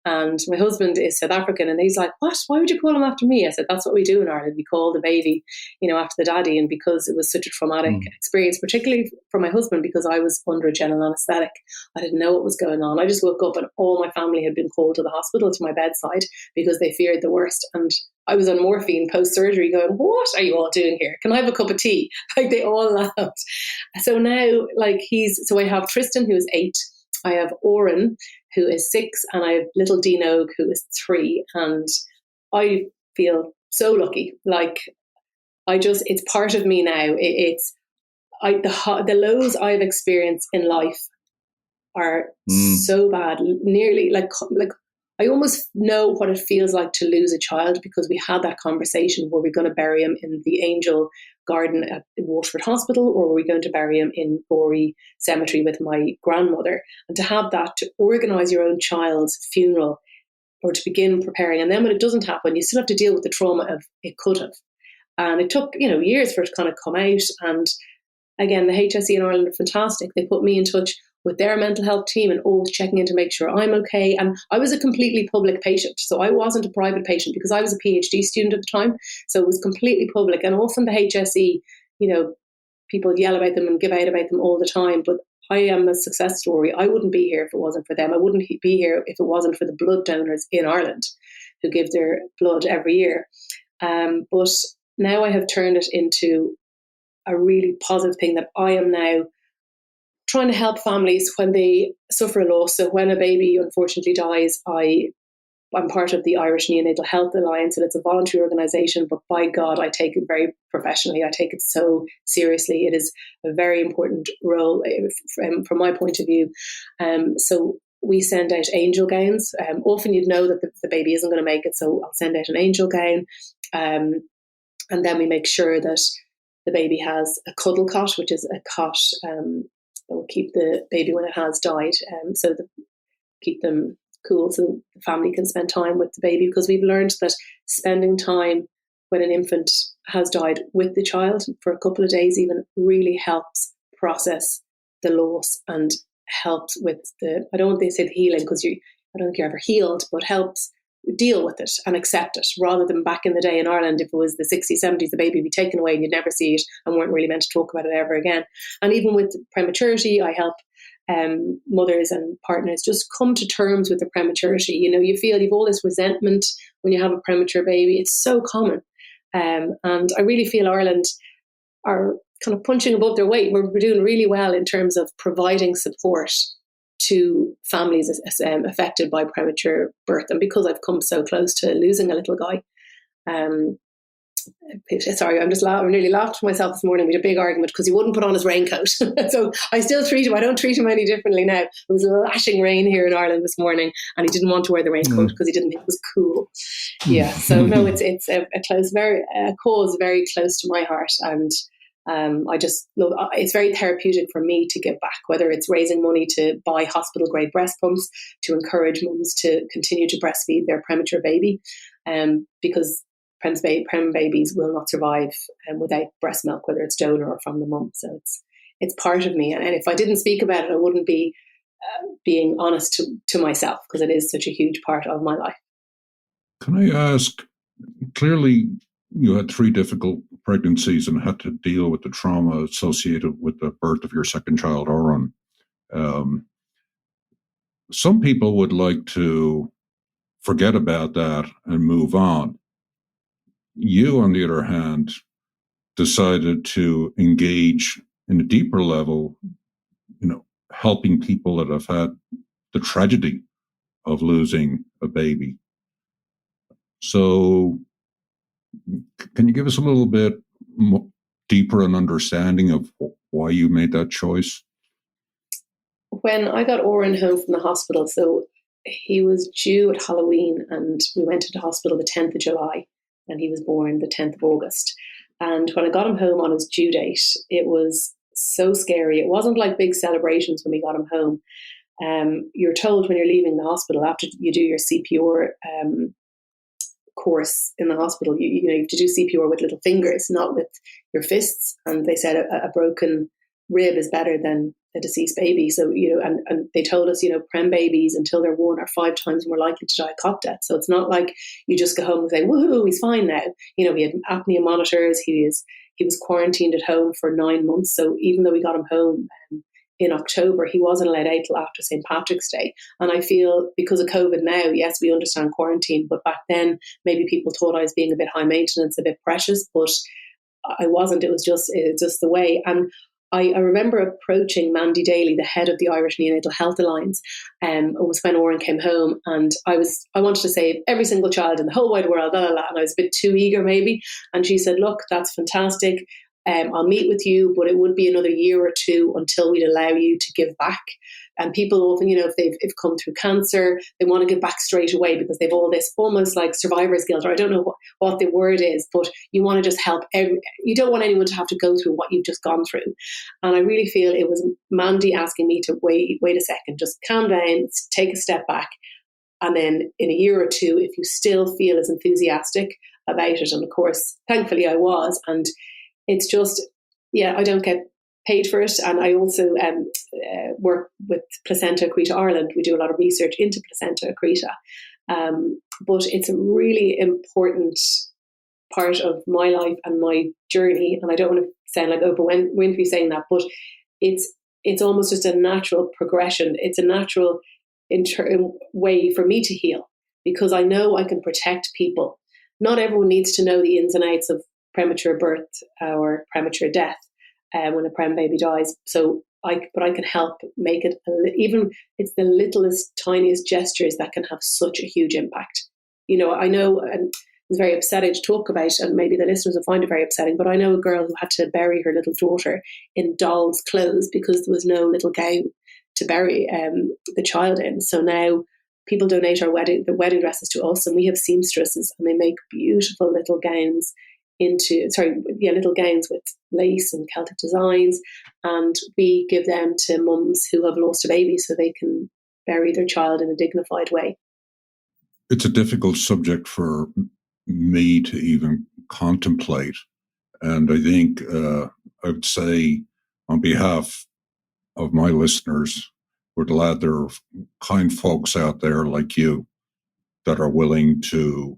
And my husband is South African, and he's like, what? Why would you call him after me? I said, that's what we do in Ireland. We call the baby, after the daddy. And because it was such a traumatic experience, particularly for my husband, because I was under a general anaesthetic, I didn't know what was going on. I just woke up and all my family had been called to the hospital to my bedside because they feared the worst. And I was on morphine post-surgery going, what are you all doing here? Can I have a cup of tea? Like, they all laughed. So now, so I have Tristan, who is 8. I have Oren, who is 6, and I have little Dinogue, who is 3. And I feel so lucky. It's part of me now. The lows I've experienced in life are so bad. Nearly like I almost know what it feels like to lose a child, because we had that conversation. Were we going to bury him in the Angel Garden at Wexford Hospital, or were we going to bury him in Gorey Cemetery with my grandmother? And to have that, to organise your own child's funeral, or to begin preparing, and then when it doesn't happen, you still have to deal with the trauma of it could have. And it took years for it to kind of come out. And again, the HSE in Ireland are fantastic. They put me in touch with their mental health team and always checking in to make sure I'm okay. And I was a completely public patient. So I wasn't a private patient because I was a PhD student at the time. So it was completely public. And often the HSE, people yell about them and give out about them all the time. But I am a success story. I wouldn't be here if it wasn't for them. I wouldn't be here if it wasn't for the blood donors in Ireland who give their blood every year. But now I have turned it into a really positive thing that I am now trying to help families when they suffer a loss. So when a baby unfortunately dies, I'm part of the Irish Neonatal Health Alliance, and it's a voluntary organisation, but by God, I take it very professionally. I take it so seriously. It is a very important role from my point of view. So we send out angel gowns. Often you'd know that the baby isn't going to make it, so I'll send out an angel gown. And then we make sure that the baby has a cuddle cot, which is a cot that will keep the baby when it has died, keep them cool so the family can spend time with the baby, because we've learned that spending time when an infant has died with the child for a couple of days even really helps process the loss and helps with I don't want to say the healing, because I don't think you're ever healed, but helps deal with it and accept it, rather than back in the day in Ireland, if it was the 60s, 70s, the baby would be taken away and you'd never see it and weren't really meant to talk about it ever again. And even with prematurity, I help mothers and partners just come to terms with the prematurity. You feel you've all this resentment when you have a premature baby. It's so common. And I really feel Ireland are kind of punching above their weight. We're doing really well in terms of providing support to families affected by premature birth. And because I've come so close to losing a little guy, sorry, I nearly laughed to myself this morning. We had a big argument because he wouldn't put on his raincoat. So I still treat him. I don't treat him any differently now. It was lashing rain here in Ireland this morning, and he didn't want to wear the raincoat because he didn't think it was cool. Yeah. So no, it's a cause very close to my heart, and I just love. It's very therapeutic for me to give back, whether it's raising money to buy hospital grade breast pumps to encourage mums to continue to breastfeed their premature baby, because prem babies will not survive without breast milk, whether it's donor or from the mum. So it's part of me, and if I didn't speak about it, I wouldn't be being honest to myself, because it is such a huge part of my life. Can I ask? Clearly, you had 3 difficult pregnancies and had to deal with the trauma associated with the birth of your second child, Oren. Some people would like to forget about that and move on. You, on the other hand, decided to engage in a deeper level, helping people that have had the tragedy of losing a baby. So can you give us a little bit deeper an understanding of why you made that choice? When I got Oren home from the hospital, so he was due at Halloween, and we went to the hospital the 10th of July, and he was born the 10th of August. And when I got him home on his due date, it was so scary. It wasn't like big celebrations when we got him home. You're told when you're leaving the hospital, after you do your CPR course in the hospital, you have to do CPR with little fingers, not with your fists. And they said a broken rib is better than a deceased baby. So, and they told us, prem babies until they're 1 are 5 times more likely to die of cot death. So it's not like you just go home and say, woohoo, he's fine now. We had apnea monitors. He was quarantined at home for 9 months. So even though we got him home in October, he wasn't allowed out till after St. Patrick's Day. And I feel because of COVID now, yes, we understand quarantine, but back then maybe people thought I was being a bit high maintenance, a bit precious, but I wasn't. It was just the way. And I remember approaching Mandy Daly, the head of the Irish Neonatal Health Alliance. It was when Oren came home, and I wanted to save every single child in the whole wide world, and I was a bit too eager maybe. And she said, look, that's fantastic. I'll meet with you, but it would be another year or 2 until we'd allow you to give back. And people often, if they've come through cancer, they want to give back straight away because they've all this almost like survivor's guilt, or I don't know what the word is, but you want to just help. You don't want anyone to have to go through what you've just gone through. And I really feel it was Mandy asking me to wait a second, just calm down, take a step back. And then in a year or 2, if you still feel as enthusiastic about it, and of course, thankfully I was, and it's just, I don't get paid for it. And I also work with Placenta Accreta Ireland. We do a lot of research into placenta accreta. But it's a really important part of my life and my journey. And I don't want to sound like Oprah Winfrey saying that, but it's almost just a natural progression. It's a natural way for me to heal, because I know I can protect people. Not everyone needs to know the ins and outs of premature birth or premature death when a prem baby dies. But I can help make it, even it's the littlest, tiniest gestures that can have such a huge impact. I know, and it's very upsetting to talk about, and maybe the listeners will find it very upsetting, but I know a girl who had to bury her little daughter in doll's clothes because there was no little gown to bury the child in. So now people donate the wedding dresses to us, and we have seamstresses, and they make beautiful little gowns little gowns with lace and Celtic designs, and we give them to mums who have lost a baby so they can bury their child in a dignified way. It's a difficult subject for me to even contemplate, and I think I would say on behalf of my listeners, we're glad there are kind folks out there like you that are willing to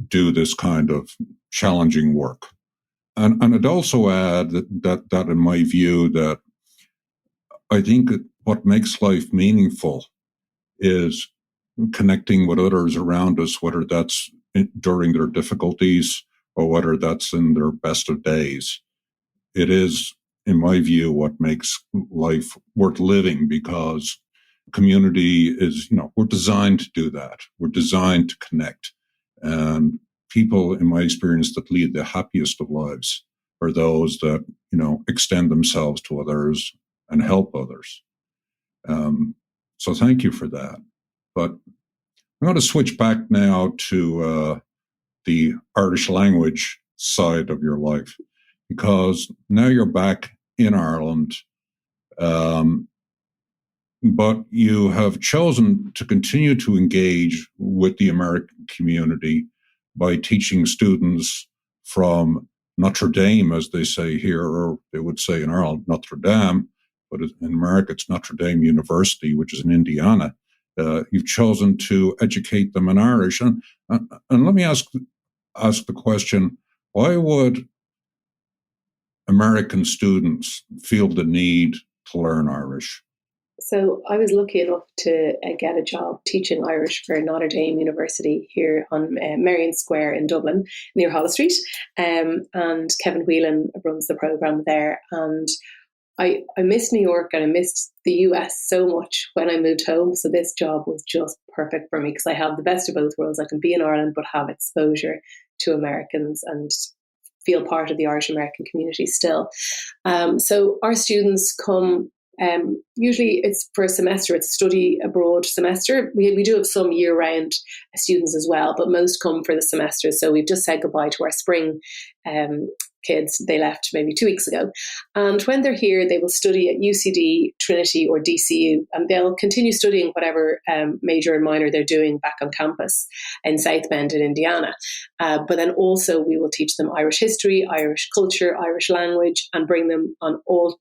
do this kind of challenging work. And I'd also add that in my view, that I think what makes life meaningful is connecting with others around us, whether that's during their difficulties or whether that's in their best of days. It is, in my view, what makes life worth living, because community is, we're designed to do that. We're designed to connect. And people, in my experience, that lead the happiest of lives are those that, extend themselves to others and help others. So thank you for that. But I'm going to switch back now to the Irish language side of your life, because now you're back in Ireland, but you have chosen to continue to engage with the American community by teaching students from Notre Dame, as they say here, or they would say in Ireland, Notre Dame, but in America it's Notre Dame University, which is in Indiana. You've chosen to educate them in Irish. And let me ask the question, why would American students feel the need to learn Irish? So I was lucky enough to get a job teaching Irish for Notre Dame University here on Merrion Square in Dublin, near Holles Street. And Kevin Whelan runs the program there. And I missed New York and I missed the US so much when I moved home. So this job was just perfect for me, because I have the best of both worlds. I can be in Ireland, but have exposure to Americans and feel part of the Irish American community still. So our students come usually it's for a semester. It's a study abroad semester. We do have some year-round students as well, but most come for the semester. So we've just said goodbye to our spring kids. They left maybe 2 weeks ago. And when they're here, they will study at UCD, Trinity or DCU, and they'll continue studying whatever major and minor they're doing back on campus in South Bend in Indiana. But then also we will teach them Irish history, Irish culture, Irish language, and bring them on all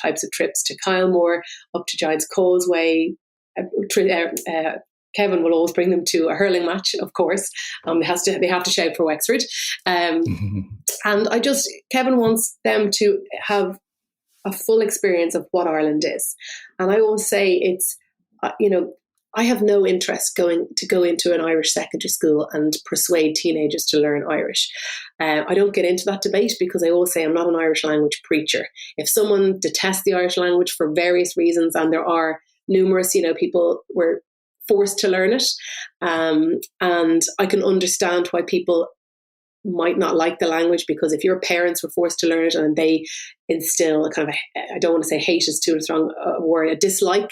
types of trips to Kylemore, up to Giant's Causeway. Kevin will always bring them to a hurling match, of course. They have to shout for Wexford. And Kevin wants them to have a full experience of what Ireland is. And I always say it's, I have no interest go into an Irish secondary school and persuade teenagers to learn Irish. I don't get into that debate because I always say I'm not an Irish language preacher. If someone detests the Irish language for various reasons, and there are numerous, people were forced to learn it. And I can understand why people might not like the language, because if your parents were forced to learn it and they instill a kind of, I don't want to say hate is too strong a word, a dislike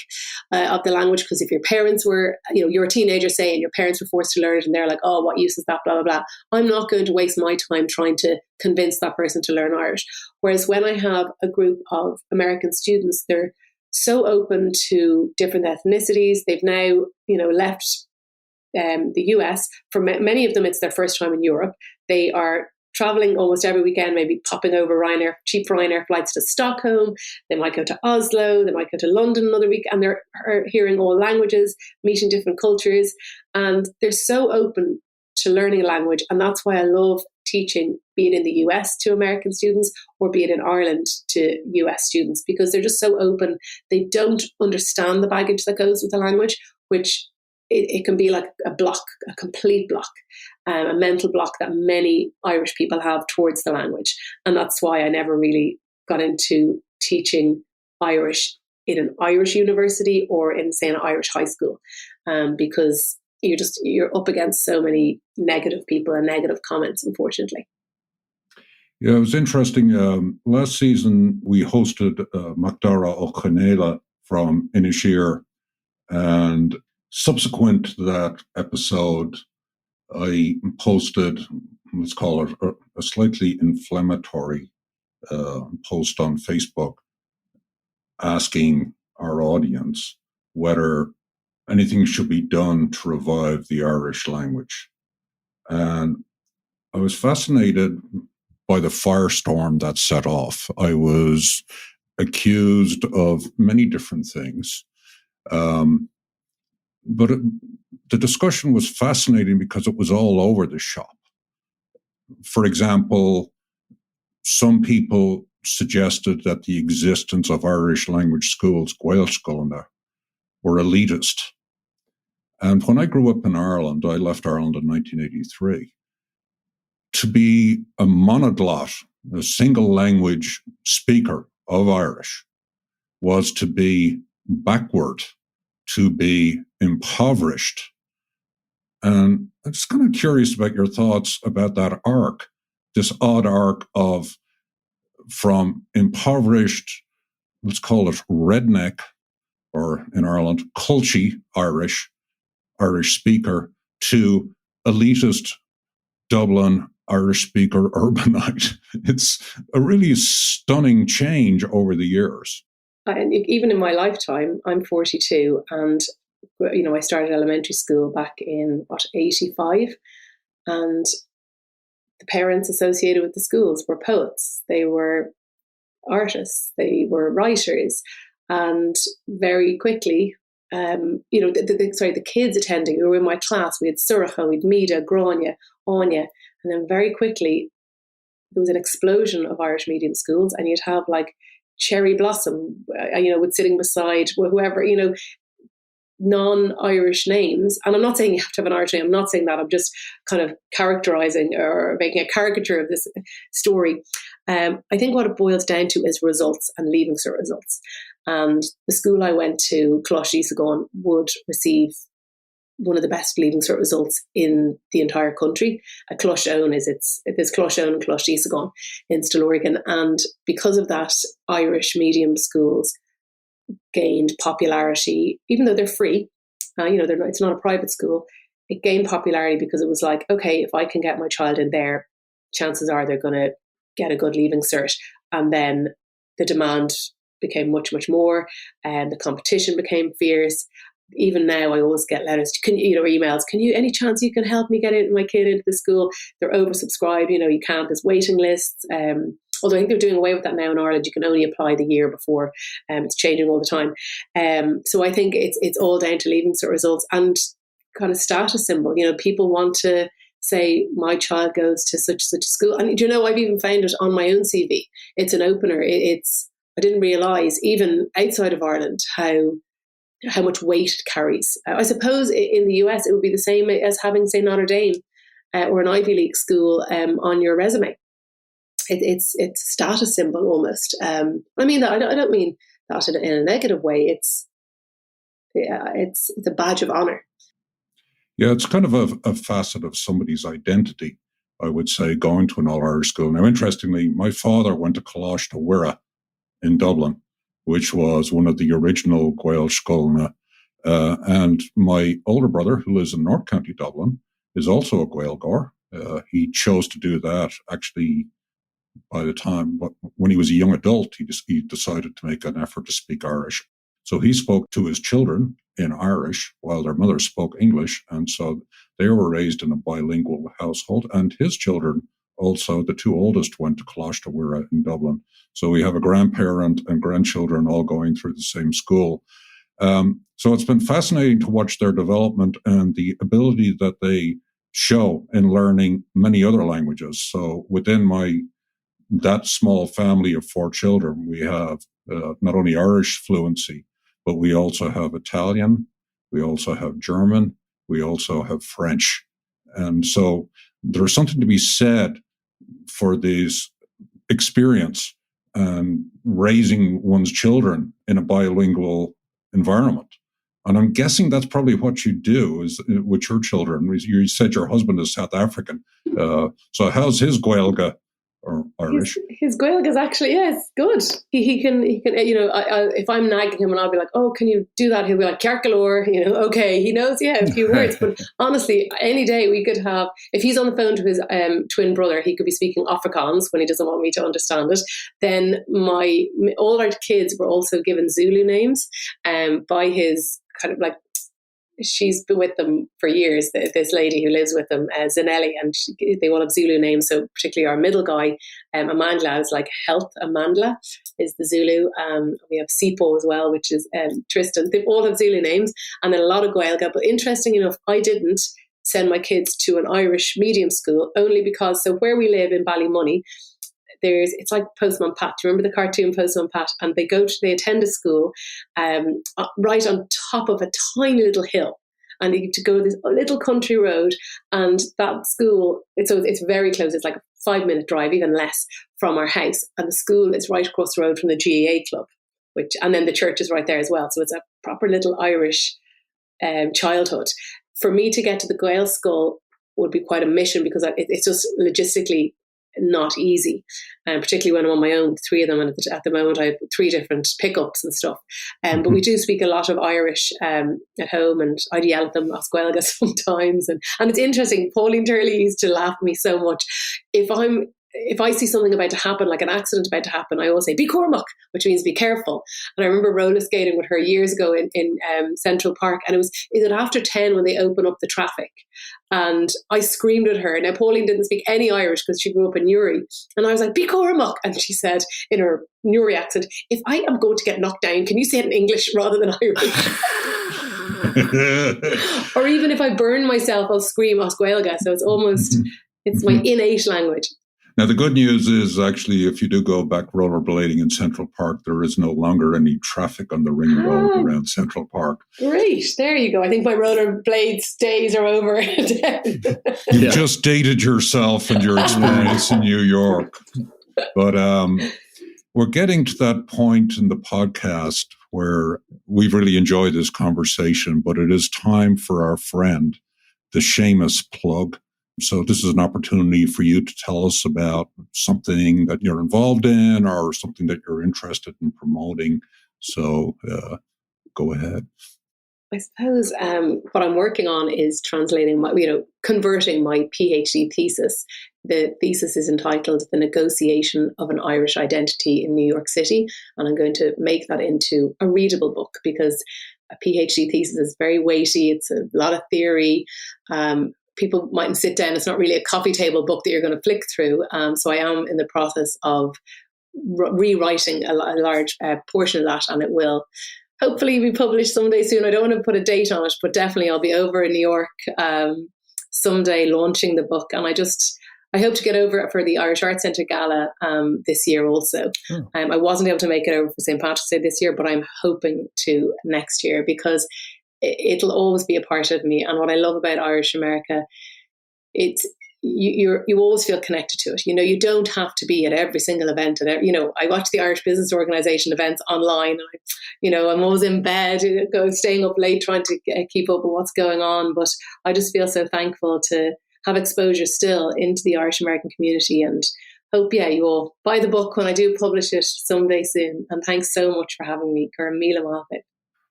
of the language, because if your parents were, you're a teenager, say, and your parents were forced to learn it and they're like, oh, what use is that, blah, blah, blah. I'm not going to waste my time trying to convince that person to learn Irish. Whereas when I have a group of American students, they're so open to different ethnicities. They've now, left the US. For many of them, it's their first time in Europe. They are traveling almost every weekend, maybe popping over cheap Ryanair flights to Stockholm. They might go to Oslo. They might go to London another week, and they're hearing all languages, meeting different cultures, and they're so open to learning a language. And that's why I love teaching, be it in the US to American students or be it in Ireland to US students, because they're just so open. They don't understand the baggage that goes with the language, which it can be like a block, a complete block, a mental block that many Irish people have towards the language. And that's why I never really got into teaching Irish in an Irish university or in, say, an Irish high school, because you're up against so many negative people and negative comments, unfortunately. Yeah, it was interesting. Last season, we hosted Macdara O'Connella from Inisheer, and subsequent to that episode, I posted, let's call it a slightly inflammatory post on Facebook asking our audience whether anything should be done to revive the Irish language. And I was fascinated by the firestorm that set off. I was accused of many different things. But the discussion was fascinating because it was all over the shop. For example, some people suggested that the existence of Irish language schools, Gaelscoileanna, were elitist. And when I grew up in Ireland, I left Ireland in 1983. To be a monoglot, a single language speaker of Irish, was to be backward, to be impoverished. And I'm just kind of curious about your thoughts about that arc, this odd arc of from impoverished, let's call it redneck, or in Ireland, culchy Irish speaker, to elitist Dublin Irish speaker urbanite. It's a really stunning change over the years. And even in my lifetime, I'm 42, and I started elementary school back in 85, and the parents associated with the schools were poets, they were artists, they were writers, and very quickly, the kids attending who were in my class, we had Suracha, we had Mida, Grania, Anya, and then very quickly there was an explosion of Irish medium schools, and you'd have like Cherry Blossom, with sitting beside whoever, non-Irish names. And I'm not saying you have to have an Irish name. I'm not saying that. I'm just kind of characterizing or making a caricature of this story. I think what it boils down to is results and leaving cert results. And the school I went to, Closh Isagon, would receive one of the best leaving cert results in the entire country. A Closh Own there's Closh Own and Closh Isagon in Stillorgan. And because of that, Irish medium schools gained popularity, even though they're free. It's not a private school. It gained popularity because it was like, okay, if I can get my child in there, chances are they're going to get a good leaving cert. And then the demand became much, much more, and the competition became fierce. Even now, I always get letters, emails. Any chance you can help me get my kid into the school? They're oversubscribed. You can't. There's waiting lists. Although I think they're doing away with that now in Ireland. You can only apply the year before. It's changing all the time. So I think it's all down to leaving cert results and kind of status symbol. People want to say my child goes to such a school, and I've even found it on my own CV. It's an opener. I didn't realise even outside of Ireland how much weight it carries. I suppose in the US it would be the same as having, say, Notre Dame or an Ivy League school on your resume. It's a status symbol almost. I mean that I don't mean that in a negative way. It's a badge of honour. Yeah, it's kind of a facet of somebody's identity, I would say, going to an all-Irish school. Now, interestingly, my father went to Coláiste Mhuire in Dublin, which was one of the original Gael Scoilna. And my older brother, who lives in North County Dublin, is also a Gaeilgeoir. He chose to do that actually by the time, when he was a young adult, he decided to make an effort to speak Irish. So he spoke to his children in Irish while their mother spoke English. And so they were raised in a bilingual household. And his children also, the two oldest, went to Coláiste Mhuire in Dublin. So we have a grandparent and grandchildren all going through the same school. So it's been fascinating to watch their development and the ability that they show in learning many other languages. So within that small family of 4 children, we have not only Irish fluency, but we also have Italian, we also have German, we also have French. And so there's something to be said for this experience and raising one's children in a bilingual environment. And I'm guessing that's probably what you do is with your children. You said your husband is South African. So how's his Gaeilge or Irish? His Gaeilge is actually, it's good. He can if I'm nagging him and I'll be like, oh, can you do that? He'll be like, Kerkalor, okay. He knows, a few words. But honestly, any day we could have, if he's on the phone to his twin brother, he could be speaking Afrikaans when he doesn't want me to understand it. Then all our kids were also given Zulu names by his kind of like, she's been with them for years, this lady who lives with them, Zanelli, and they all have Zulu names. So particularly our middle guy, Amandla, is like Health Amandla is the Zulu. We have Sipo as well, which is Tristan. They all have Zulu names, and then a lot of Gaeilge. But interesting enough, I didn't send my kids to an Irish medium school only because, so where we live in Ballymoney, it's like Postman Pat. Do you remember the cartoon Postman Pat? And they attend a school right on top of a tiny little hill. And they get to go this little country road. And that school, it's very close. It's like a 5-minute drive, even less, from our house. And the school is right across the road from the GAA club, and then the church is right there as well. So it's a proper little Irish childhood. For me to get to the Gael school would be quite a mission because it's just logistically not easy, and particularly when I'm on my own, 3 of them, and at the moment I have 3 different pickups and stuff. But we do speak a lot of Irish at home, and I'd yell at them as Gaeilge sometimes. And it's interesting. Pauline Turley used to laugh at me so much. If I see something about to happen, like an accident about to happen, I always say, "Be Cormac," which means be careful. And I remember roller skating with her years ago in Central Park, and is it after 10 when they open up the traffic? And I screamed at her. Now, Pauline didn't speak any Irish because she grew up in Newry. And I was like, "Be Cormac." And she said in her Newry accent, "If I am going to get knocked down, can you say it in English rather than Irish?" Or even if I burn myself, I'll scream as Gaeilge. So it's my innate language. Now, the good news is actually, if you do go back rollerblading in Central Park, there is no longer any traffic on the ring road around Central Park. Great. There you go. I think my rollerblades days are over. You just dated yourself and your experience in New York. But we're getting to that point in the podcast where we've really enjoyed this conversation, but it is time for our friend, the Seamus plug. So this is an opportunity for you to tell us about something that you're involved in or something that you're interested in promoting. So go ahead. I suppose what I'm working on is translating converting my PhD thesis. The thesis is entitled "The Negotiation of an Irish Identity in New York City," and I'm going to make that into a readable book, because a PhD thesis is very weighty. It's a lot of theory. People mightn't sit down. It's not really a coffee table book that you're going to flick through. So I am in the process of rewriting a large portion of that, and it will hopefully be published someday soon. I don't want to put a date on it, but definitely I'll be over in New York someday launching the book. And I hope to get over it for the Irish Arts Centre Gala this year also. I wasn't able to make it over for St. Patrick's Day this year, but I'm hoping to next year, because it'll always be a part of me. And what I love about Irish America, it's you always feel connected to it. You don't have to be at every single event. I watch the Irish Business Organisation events online. And I'm always in bed, staying up late trying to keep up with what's going on. But I just feel so thankful to have exposure still into the Irish American community, and hope, you all buy the book when I do publish it someday soon. And thanks so much for having me. Gur míle maith.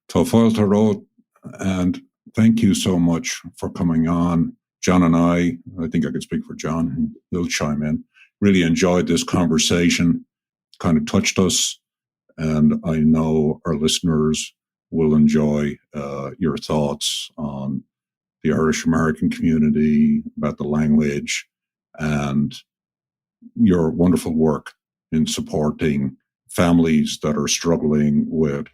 Tá fáilte ród, and thank you so much for coming on. John and I think I could speak for John, he'll chime in, really enjoyed this conversation, kind of touched us, and I know our listeners will enjoy your thoughts on the Irish American community, about the language, and your wonderful work in supporting families that are struggling with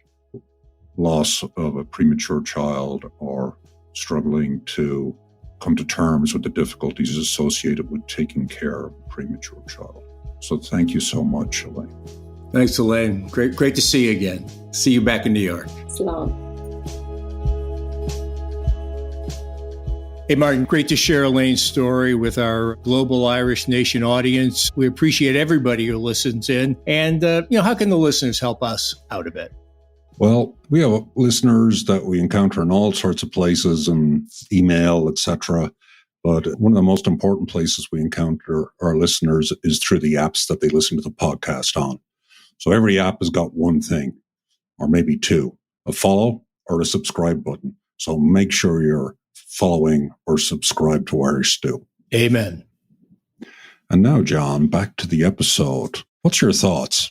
loss of a premature child or struggling to come to terms with the difficulties associated with taking care of a premature child. So thank you so much, Elaine. Thanks, Elaine. Great to see you again. See you back in New York. Slán. Hey, Martin, great to share Elaine's story with our Global Irish Nation audience. We appreciate everybody who listens in. And, how can the listeners help us out a bit? Well, we have listeners that we encounter in all sorts of places, and email, etc. But one of the most important places we encounter our listeners is through the apps that they listen to the podcast on. So every app has got one thing, or maybe two, a follow or a subscribe button. So make sure you're following or subscribe to Irish Stew. Amen. And now, John, back to the episode. What's your thoughts?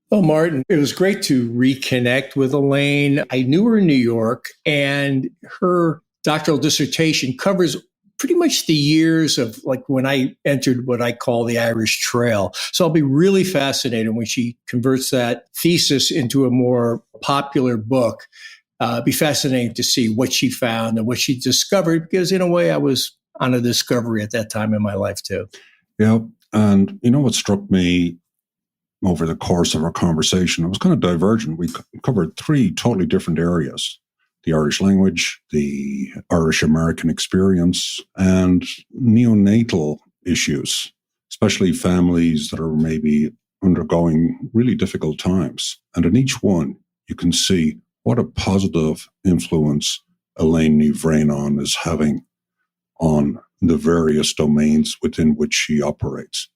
Well, Martin, it was great to reconnect with Elaine. I knew her in New York, and her doctoral dissertation covers pretty much the years of when I entered what I call the Irish Trail. So I'll be really fascinated when she converts that thesis into a more popular book. It'd be fascinating to see what she found and what she discovered, because in a way I was on a discovery at that time in my life too. Yeah. And what struck me over the course of our conversation, it was kind of divergent. We covered three totally different areas: the Irish language, the Irish American experience, and neonatal issues, especially families that are maybe undergoing really difficult times. And in each one, you can see what a positive influence Elaine Ní Bhraonáin is having on the various domains within which she operates.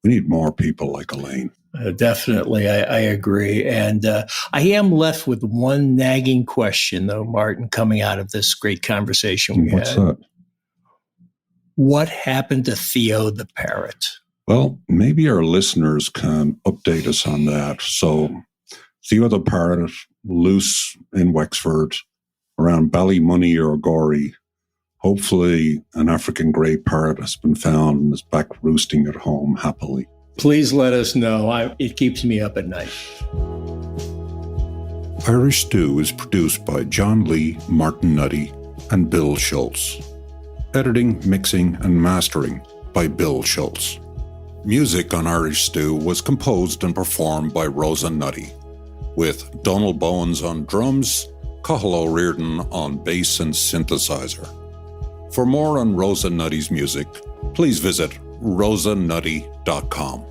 We need more people like Elaine. Definitely, I agree. And I am left with one nagging question, though, Martin, coming out of this great conversation we What's had. that? What happened to Theo the parrot? Well, maybe our listeners can update us on that. So Theo the parrot, loose in Wexford, around Ballymoney or Gorey. Hopefully an African grey parrot has been found and is back roosting at home happily. Please let us know. It keeps me up at night. Irish Stew is produced by John Lee, Martin Nutty, and Bill Schultz. Editing, mixing, and mastering by Bill Schultz. Music on Irish Stew was composed and performed by Rosa Nutty, with Donald Bowens on drums, Cathal O'Riordan on bass and synthesizer. For more on Rosa Nutty's music, please visit rosanutty.com.